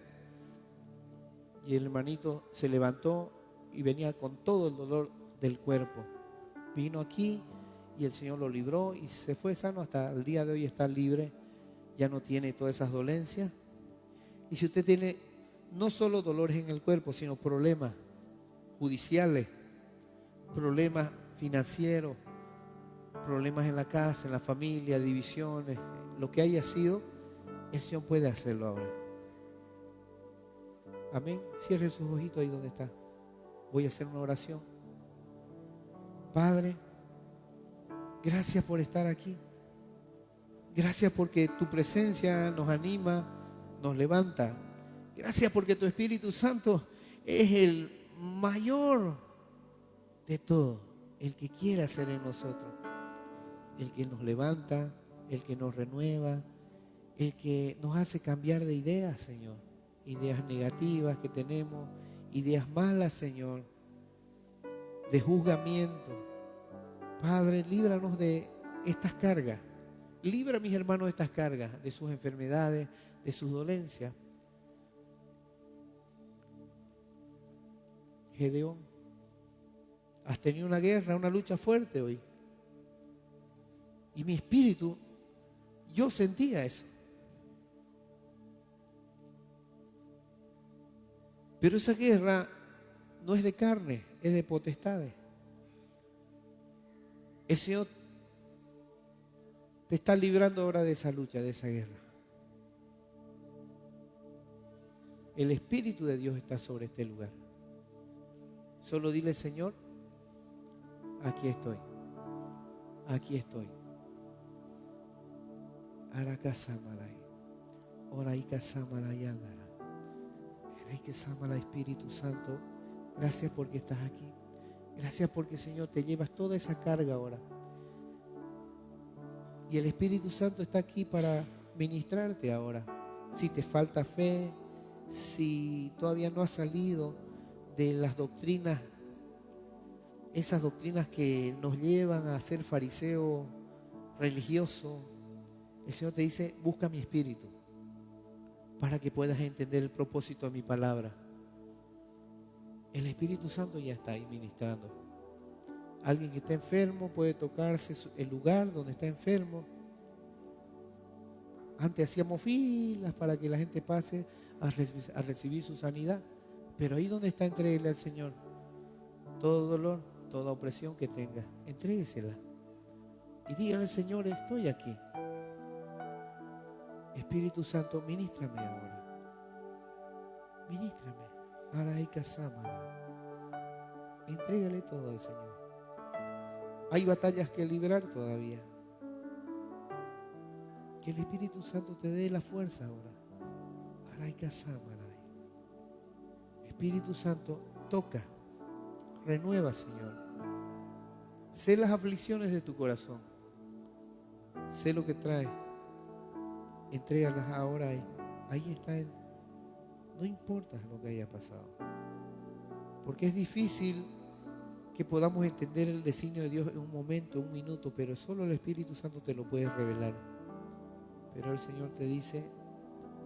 y el hermanito se levantó y venía con todo el dolor del cuerpo. Vino aquí y el Señor lo libró y se fue sano. Hasta el día de hoy está libre, ya no tiene todas esas dolencias. Y si usted tiene no solo dolores en el cuerpo, sino problemas judiciales, problemas financieros, problemas en la casa, en la familia, divisiones, lo que haya sido, el Señor puede hacerlo ahora. Amén. Cierre sus ojitos ahí donde está. Voy a hacer una oración. Padre, gracias por estar aquí. Gracias porque tu presencia nos anima, nos levanta. Gracias porque tu Espíritu Santo es el mayor de todo, el que quiere hacer en nosotros. El que nos levanta, el que nos renueva, el que nos hace cambiar de ideas, Señor. Ideas negativas que tenemos, ideas malas, Señor, de juzgamiento. Padre, líbranos de estas cargas. Libra a mis hermanos de estas cargas, de sus enfermedades, de sus dolencias. Gedeón, has tenido una guerra, una lucha fuerte hoy. Y mi espíritu, yo sentía eso. Pero esa guerra no es de carne, es de potestades. El Señor te está librando ahora de esa lucha, de esa guerra. El Espíritu de Dios está sobre este lugar. Solo dile, Señor, aquí estoy. Aquí estoy. Arakasamalai. Oraikasamalai andara. Eraikasamalai, Espíritu Santo. Gracias porque estás aquí. Gracias porque, Señor, te llevas toda esa carga ahora. Y el Espíritu Santo está aquí para ministrarte ahora. Si te falta fe, si todavía no has salido de las doctrinas, esas doctrinas que nos llevan a ser fariseo religioso, el Señor te dice, busca mi espíritu para que puedas entender el propósito de mi palabra. El Espíritu Santo ya está ahí ministrando. Alguien que está enfermo puede tocarse el lugar donde está enfermo. Antes hacíamos filas para que la gente pase a recibir su sanidad. Pero ahí donde está, entréguele al Señor todo dolor, toda opresión que tenga. Entréguesela. Y dígale: Señor, estoy aquí. Espíritu Santo, ministrame ahora. Ministrame. Araika Samara. Entrégale todo al Señor. Hay batallas que librar todavía. Que el Espíritu Santo te dé la fuerza ahora. Araika Samara. Espíritu Santo, toca, renueva, Señor. Sé las aflicciones de tu corazón. Sé lo que trae. Entrégalas ahora ahí. Ahí está Él. No importa lo que haya pasado. Porque es difícil que podamos entender el designio de Dios en un momento, un minuto, pero solo el Espíritu Santo te lo puede revelar. Pero el Señor te dice: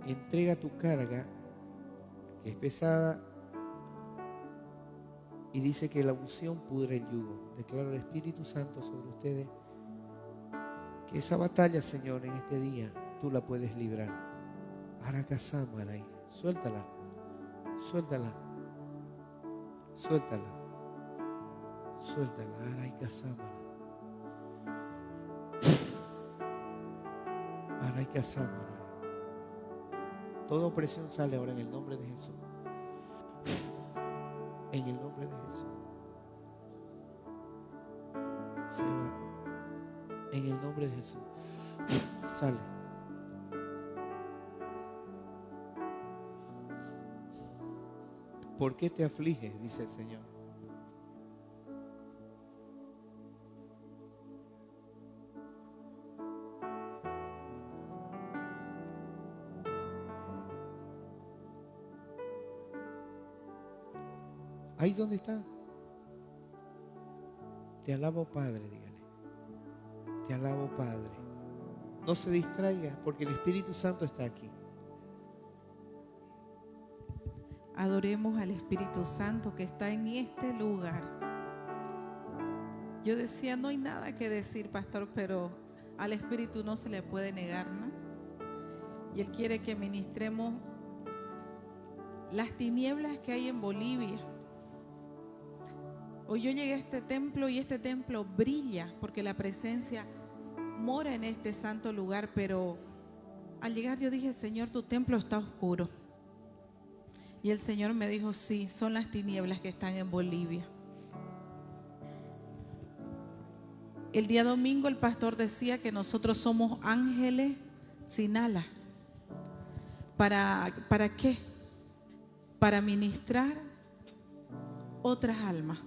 entrega tu carga, que es pesada, y dice que la unción pudre el yugo. Declaro el Espíritu Santo sobre ustedes, que esa batalla, Señor, en este día tú la puedes librar. Arakasámaray, suéltala, suéltala, suéltala, suéltala. Arakasámara, Arakasámara. Toda opresión sale ahora en el nombre de Jesús. En el nombre de Jesús. Se va. En el nombre de Jesús. Sale. ¿Por qué te afliges?, dice el Señor. Ahí donde está. Te alabo, Padre, dígale. Te alabo, Padre. No se distraiga, porque el Espíritu Santo está aquí. Adoremos al Espíritu Santo que está en este lugar. Yo decía, no hay nada que decir, pastor, pero al Espíritu no se le puede negar, ¿no? Y Él quiere que ministremos las tinieblas que hay en Bolivia. Hoy yo llegué a este templo y este templo brilla porque la presencia mora en este santo lugar, pero al llegar yo dije: Señor, tu templo está oscuro. Y el Señor me dijo: sí, son las tinieblas que están en Bolivia. El día domingo el pastor decía que nosotros somos ángeles sin alas. ¿Para qué? Para ministrar otras almas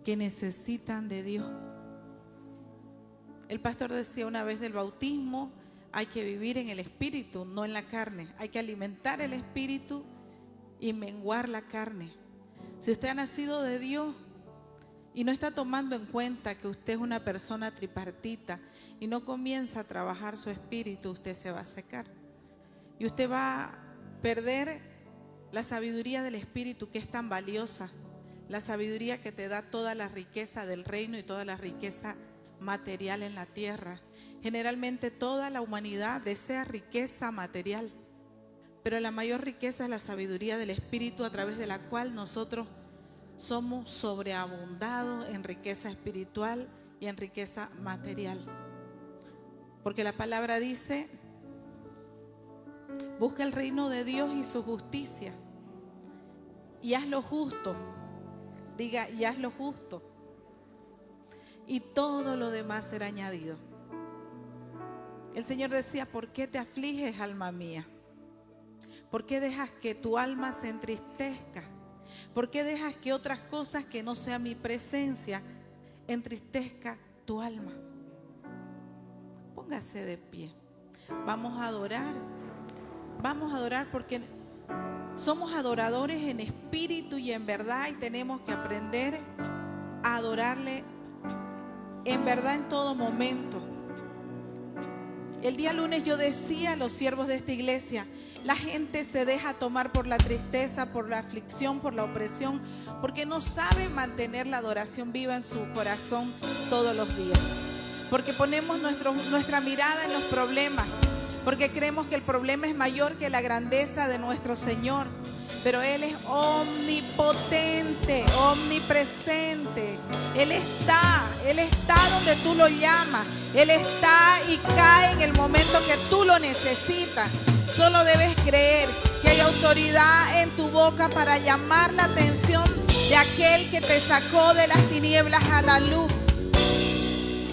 que necesitan de Dios. El pastor decía una vez del bautismo: hay que vivir en el espíritu, no en la carne. Hay que alimentar el espíritu y menguar la carne. Si usted ha nacido de Dios y no está tomando en cuenta que usted es una persona tripartita y no comienza a trabajar su espíritu, usted se va a secar y usted va a perder la sabiduría del espíritu, que es tan valiosa. La sabiduría que te da toda la riqueza del reino y toda la riqueza material en la tierra. Generalmente toda la humanidad desea riqueza material, pero la mayor riqueza es la sabiduría del Espíritu, a través de la cual nosotros somos sobreabundados en riqueza espiritual y en riqueza material. Porque la palabra dice: busca el reino de Dios y su justicia, y haz lo justo. Diga: y haz lo justo, y todo lo demás será añadido. El Señor decía: ¿por qué te afliges, alma mía? ¿Por qué dejas que tu alma se entristezca? ¿Por qué dejas que otras cosas que no sea mi presencia entristezca tu alma? Póngase de pie. Vamos a adorar. Vamos a adorar porque somos adoradores en espíritu y en verdad, y tenemos que aprender a adorarle en verdad en todo momento. El día lunes yo decía a los siervos de esta iglesia: la gente se deja tomar por la tristeza, por la aflicción, por la opresión, porque no sabe mantener la adoración viva en su corazón todos los días. Porque ponemos nuestra mirada en los problemas, porque creemos que el problema es mayor que la grandeza de nuestro Señor. pero Él es omnipotente, omnipresente. Él está donde tú lo llamas. Él está y cae en el momento que tú lo necesitas. Solo debes creer que hay autoridad en tu boca para llamar la atención de aquel que te sacó de las tinieblas a la luz.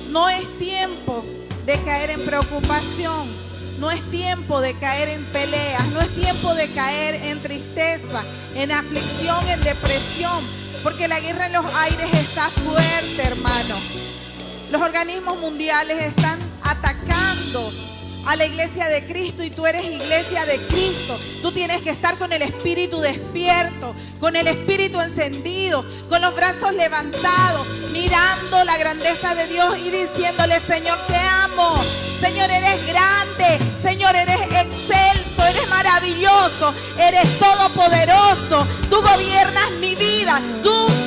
No es tiempo de caer en preocupación. No es tiempo de caer en peleas. No es tiempo de caer en tristeza, en aflicción, en depresión. Porque la guerra en los aires está fuerte, hermano. Los organismos mundiales están atacando a la iglesia de Cristo y tú eres iglesia de Cristo. Tú tienes que estar con el espíritu despierto, con el espíritu encendido, con los brazos levantados, mirando la grandeza de Dios y diciéndole: Señor, te amo. Señor, eres grande. Señor, eres excelso, eres maravilloso, eres todopoderoso. Tú gobiernas mi vida.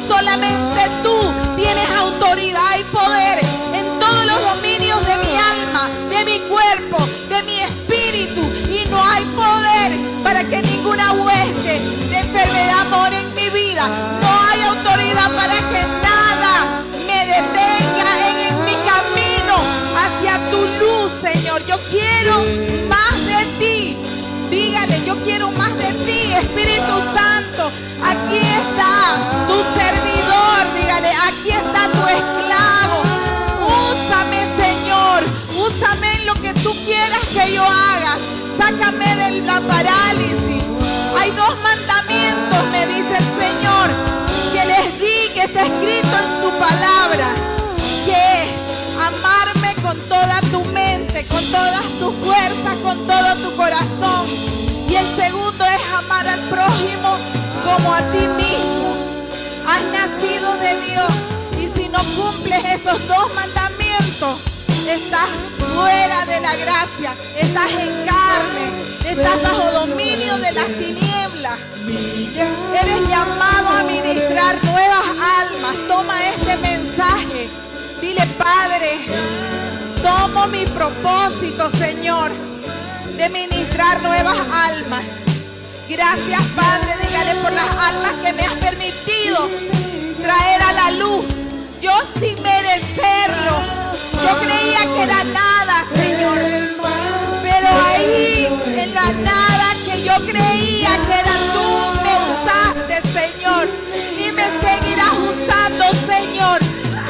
Solamente tú tienes autoridad y poder en todos los dominios de mi alma, de mi cuerpo, de mi espíritu. Y no hay poder para que ninguna hueste de enfermedad more en mi vida. No hay autoridad para que nada me detenga en mi camino hacia tu luz, Señor. Yo quiero más de ti. Dígale: yo quiero más de ti, Espíritu Santo. Aquí está tu servidor. Dígale: aquí está tu esclavo. Úsame, Señor. Úsame en lo que tú quieras que yo haga. Sácame de la parálisis. Hay 2 mandamientos, me dice el Señor, que les di, que está escrito en su palabra, que es amarme con toda tu mente, con todas tus fuerzas, con todo tu corazón. Y el segundo es amar al prójimo como a ti mismo. Has nacido de Dios y si no cumples esos 2 mandamientos, estás fuera de la gracia, estás en carne, estás bajo dominio de las tinieblas. Eres llamado a ministrar nuevas almas. Toma este mensaje. Dile: Padre, tomo mi propósito, Señor, de ministrar nuevas almas. Gracias, Padre, dígale, por las almas que me has permitido traer a la luz. Yo sin merecerlo. Yo creía que era nada, Señor. Pero ahí, en la nada que yo creía que era tú, me usaste, Señor. Y me seguirás usando, Señor.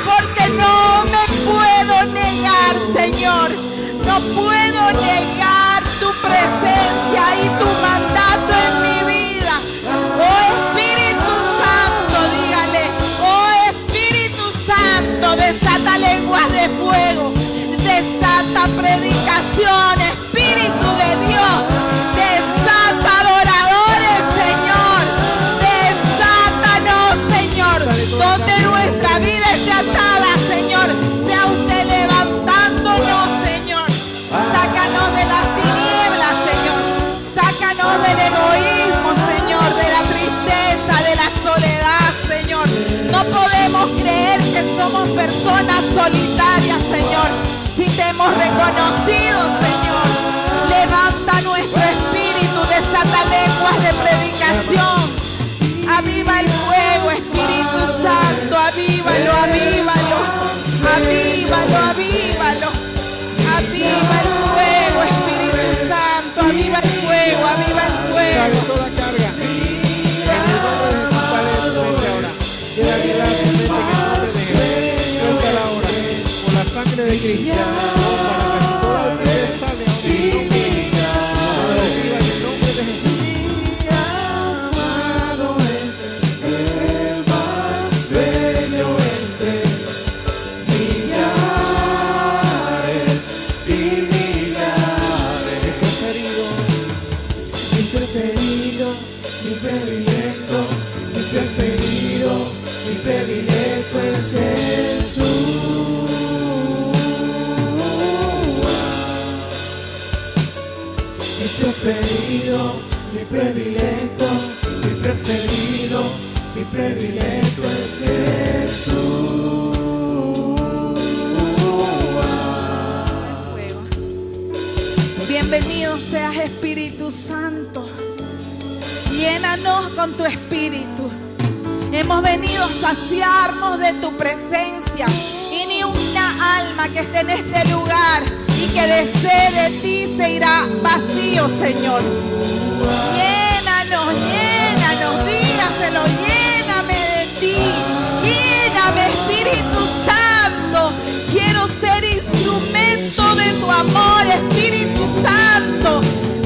Porque no me puedo negar, Señor. No puedo negar tu presencia y tu mandato en mi vida. Oh Espíritu Santo, dígale: oh Espíritu Santo, desata lenguas de fuego, desata predicación, Espíritu de Dios, desata adoradores, Señor, desátanos, Señor, donde nuestra vida esté atada, Señor, sea usted levantándonos, Señor. Sácanos de las tinieblas, Señor. Sácanos del egoísmo, Señor, de la tristeza, de la soledad, Señor. No podemos creer que somos personas solitarias, Señor, si te hemos reconocido, Señor. Levanta nuestro espíritu, desata lenguas de predicación. Aviva el fuego, Espíritu Santo, avívalo, avívalo, avívalo, avívalo. Aviva el fuego, Espíritu Santo, aviva el fuego, aviva el fuego. Sale toda carga. En el nombre de Jesús, sale de tu mente ahora. Queda liberada tu mente en el nombre de Jesús. Suéltala ahora. Por la sangre de Cristo. Para que toda la mente sale ahora en el nombre de Jesús. Viva en el nombre de Jesús. Mi predilecto es Jesús. Mi preferido, mi predilecto, mi preferido, mi predilecto es Jesús. Bienvenido seas, Espíritu Santo. Llénanos con tu espíritu. Hemos venido a saciarnos de tu presencia. Y ni una alma que esté en este lugar y que desee de ti se irá vacío, Señor. Llénanos, llénanos, dígaselo, lléname de ti. Lléname, Espíritu Santo. Quiero ser instrumento de tu amor, Espíritu Santo.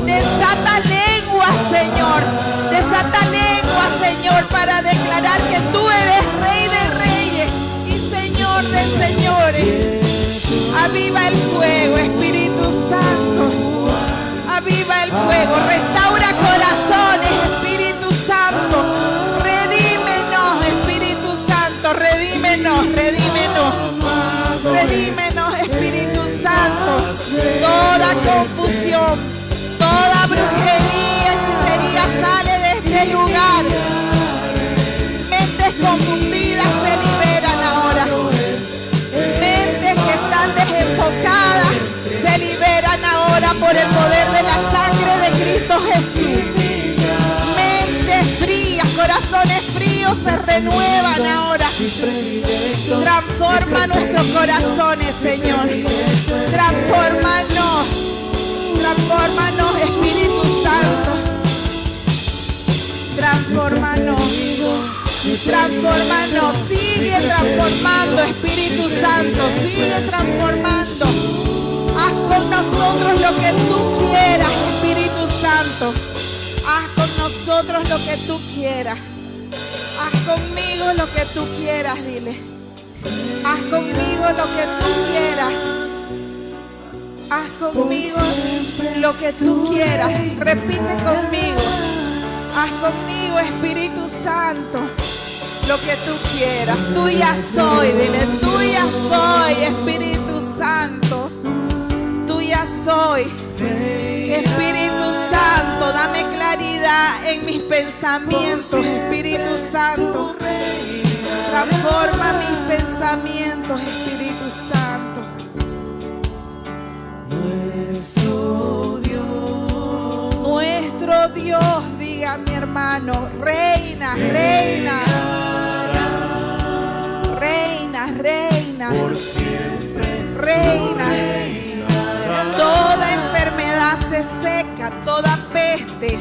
Desata lenguas, Señor. Desata lenguas, Señor, para declarar que tú eres Rey de Reyes y Señor de señores. Aviva el fuego, Espíritu Santo. Aviva el fuego. Restaura corazones, Espíritu Santo. Redímenos, Espíritu Santo. Redímenos, redímenos. Redímenos, Espíritu Santo. Toda confusión, toda brujería, hechicería sale de este lugar. Mentes confundidas se liberan ahora. Mentes que están desenfocadas se liberan ahora por el poder de la sangre de Cristo Jesús. Mentes frías, corazones fríos se renuevan ahora. Transforma nuestros corazones, Señor. Transfórmanos. Transfórmanos, Espíritu Santo. Transfórmanos. Transfórmanos. Sigue transformando, Espíritu Santo. Sigue transformando. Haz con nosotros lo que tú quieras, Espíritu Santo. Haz con nosotros lo que tú quieras. Haz conmigo lo que tú quieras, dile. Haz conmigo lo que tú quieras. Haz conmigo lo que tú quieras. Repite conmigo. Haz conmigo, Espíritu Santo, lo que tú quieras. Tuya soy, dile, tuya soy, Espíritu Santo. Tuya soy, Espíritu Santo. Dame claridad en mis pensamientos, Espíritu Santo. Transforma mis pensamientos, Espíritu Santo. Nuestro Dios, diga mi hermano, reina, reina, reina, reina, reina. Toda enfermedad se seca, toda peste,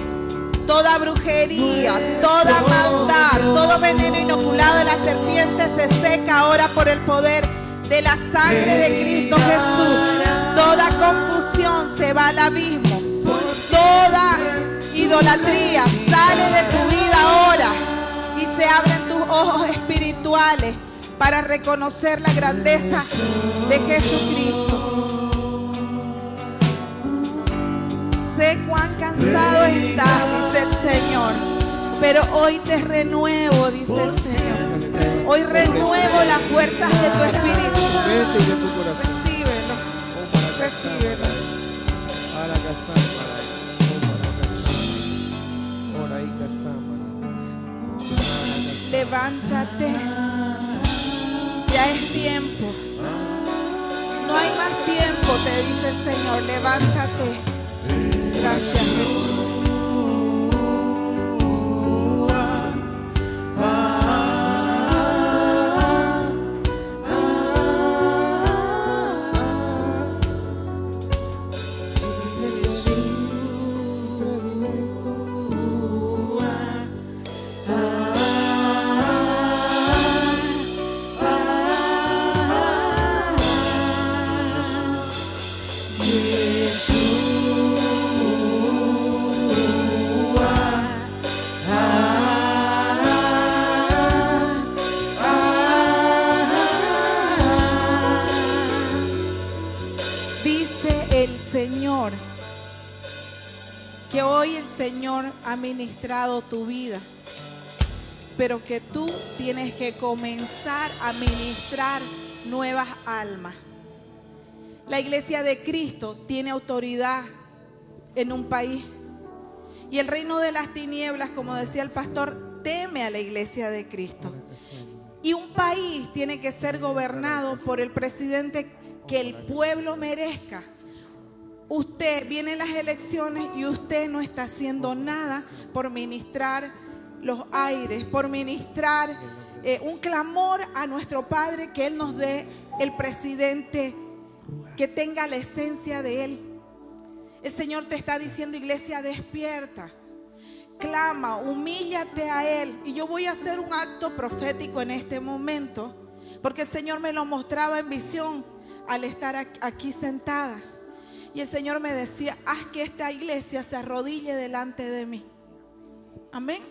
toda brujería, toda maldad, todo veneno inoculado de la serpiente se seca ahora por el poder de la sangre de Cristo Jesús. Toda confusión se va al abismo. Toda idolatría sale de tu vida ahora y se abren tus ojos espirituales para reconocer la grandeza de Jesucristo. Sé cuán cansado estás, dice el Señor, pero hoy te renuevo, dice el Señor. Hoy renuevo las fuerzas de tu espíritu. Recíbelo, recíbelo. Levántate, ya es tiempo. No hay más tiempo, te dice el Señor. Levántate. Gracias, Jesús. Que hoy el Señor ha ministrado tu vida, pero que tú tienes que comenzar a ministrar nuevas almas. La iglesia de Cristo tiene autoridad en un país y el reino de las tinieblas, como decía el pastor, teme a la iglesia de Cristo. Y un país tiene que ser gobernado por el presidente que el pueblo merezca. usted vienen las elecciones y usted no está haciendo nada por ministrar los aires, por ministrar un clamor a nuestro Padre, que Él nos dé el presidente que tenga la esencia de Él. El Señor te está diciendo, iglesia, despierta, clama, humíllate a Él. Y yo voy a hacer un acto profético en este momento, porque el Señor me lo mostraba en visión al estar aquí sentada. Y el Señor me decía, haz que esta iglesia se arrodille delante de mí. Amén.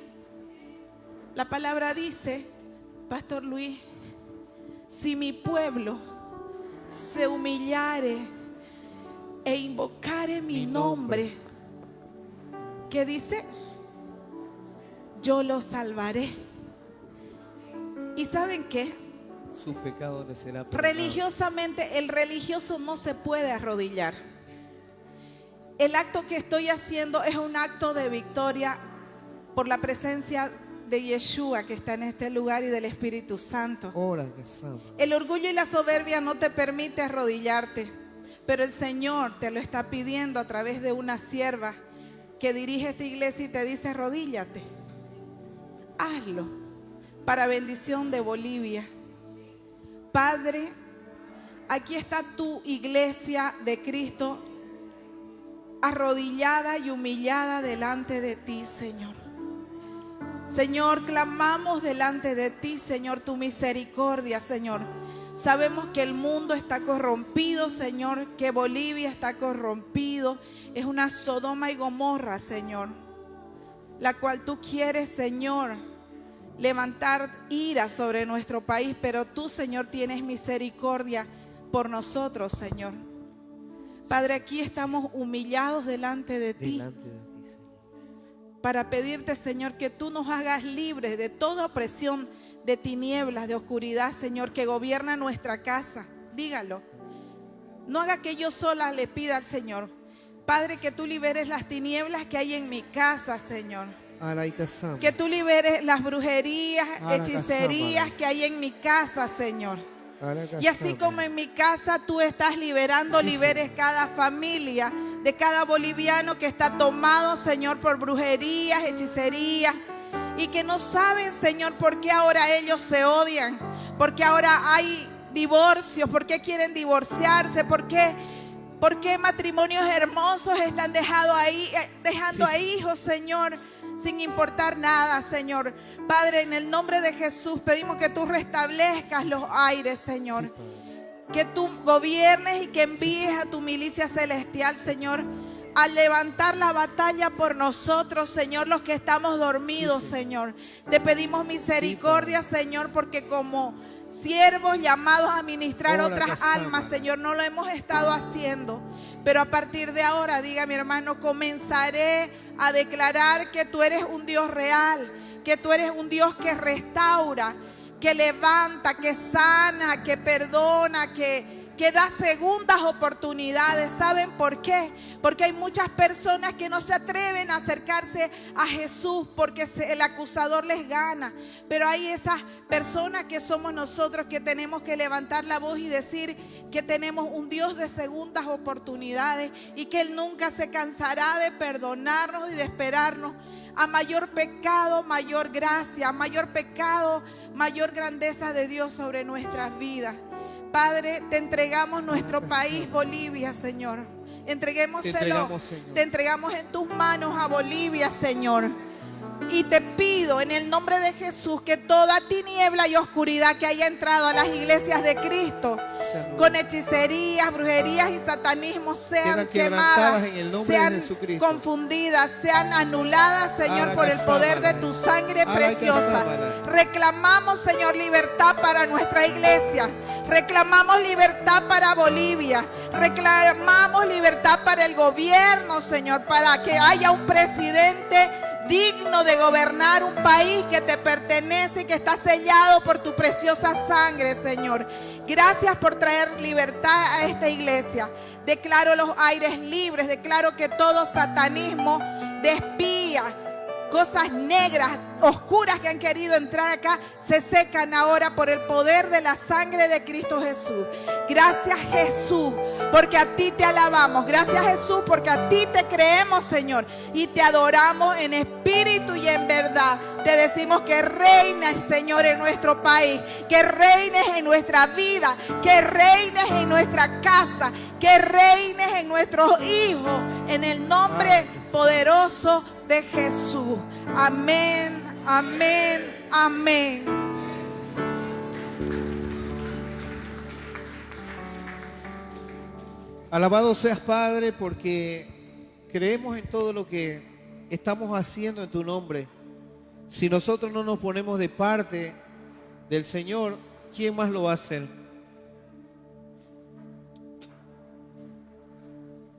La palabra dice, Pastor Luis, si mi pueblo se humillare e invocare mi nombre, ¿qué dice? Yo lo salvaré. ¿Y saben qué? Sus pecados les será perdonado. Religiosamente, el religioso no se puede arrodillar. El acto que estoy haciendo es un acto de victoria por la presencia de Yeshua que está en este lugar y del Espíritu Santo. El orgullo y la soberbia no te permite arrodillarte, pero el Señor te lo está pidiendo a través de una sierva que dirige esta iglesia y te dice, arrodíllate. Hazlo para bendición de Bolivia. Padre, aquí está tu iglesia de Cristo arrodillada y humillada delante de ti, Señor. Señor, clamamos delante de ti, Señor, tu misericordia, Señor. Sabemos que el mundo está corrompido, Señor, que Bolivia está corrompido. Es una Sodoma y Gomorra, Señor, la cual tú quieres, Señor, levantar ira sobre nuestro país, pero tú, Señor, tienes misericordia por nosotros, Señor. Padre, aquí estamos humillados delante de ti, Señor, para pedirte, Señor, que tú nos hagas libres de toda opresión de tinieblas, de oscuridad, Señor, que gobierna nuestra casa. Dígalo. No haga que yo sola le pida al Señor. Padre, que tú liberes las tinieblas que hay en mi casa, Señor. Que tú liberes las brujerías, hechicerías que hay en mi casa, Señor. Y así como en mi casa tú estás liberando, liberes cada familia de cada boliviano que está tomado, Señor, por brujerías, hechicerías, y que no saben, Señor, por qué ahora ellos se odian, por qué ahora hay divorcios, por qué quieren divorciarse, por qué matrimonios hermosos están dejando a hijos, Señor, sin importar nada, Señor. Padre, en el nombre de Jesús pedimos que tú restablezcas los aires, Señor. Que tú gobiernes y que envíes a tu milicia celestial, Señor, a levantar la batalla por nosotros, Señor, los que estamos dormidos, Señor. Te pedimos misericordia, Señor, porque como siervos llamados a ministrar otras almas, Señor, no lo hemos estado haciendo. Pero a partir de ahora, diga mi hermano, comenzaré a declarar que tú eres un Dios real, que tú eres un Dios que restaura, que levanta, que sana, que perdona, que da segundas oportunidades. ¿Saben por qué? Porque hay muchas personas que no se atreven a acercarse a Jesús porque el acusador les gana. Pero hay esas personas que somos nosotros que tenemos que levantar la voz y decir que tenemos un Dios de segundas oportunidades y que Él nunca se cansará de perdonarnos y de esperarnos. A mayor pecado, mayor gracia. A mayor pecado, mayor grandeza de Dios sobre nuestras vidas. Padre, te entregamos nuestro país, Bolivia, Señor. Entreguémoselo. Te entregamos en tus manos a Bolivia, Señor. Y te pido en el nombre de Jesús que toda tiniebla y oscuridad que haya entrado a las iglesias de Cristo con hechicerías, brujerías y satanismo sean quemadas, sean confundidas, sean anuladas, Señor, por el poder de tu sangre preciosa. Reclamamos, Señor, libertad para nuestra iglesia. Reclamamos libertad para Bolivia. Reclamamos libertad para el gobierno, Señor, para que haya un presidente digno de gobernar un país que te pertenece y que está sellado por tu preciosa sangre, Señor. Gracias por traer libertad a esta iglesia. Declaro los aires libres. Declaro que todo satanismo de espía, cosas negras, oscuras que han querido entrar acá, se secan ahora por el poder de la sangre de Cristo Jesús. Gracias, Jesús, porque a ti te alabamos. Gracias, Jesús, porque a ti te creemos, Señor, y te adoramos en espíritu y en verdad. Te decimos que reines, Señor, en nuestro país, que reines en nuestra vida, que reines en nuestra casa, que reines en nuestros hijos, en el nombre poderoso de Jesús. Amén, amén, amén. Alabado seas, Padre, porque creemos en todo lo que estamos haciendo en tu nombre. Si nosotros no nos ponemos de parte del Señor, ¿quién más lo va a hacer?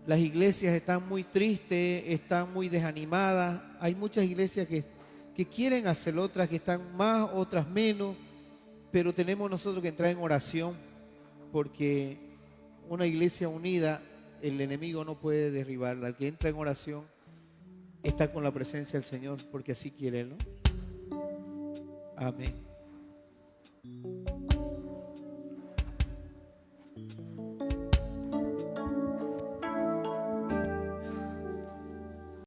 Las iglesias están muy tristes, están muy desanimadas. Hay muchas iglesias que quieren hacer, otras que están más, otras menos. Pero tenemos nosotros que entrar en oración, porque una iglesia unida, el enemigo no puede derribarla. El que entra en oración está con la presencia del Señor, porque así quiere Él, ¿no? Amén.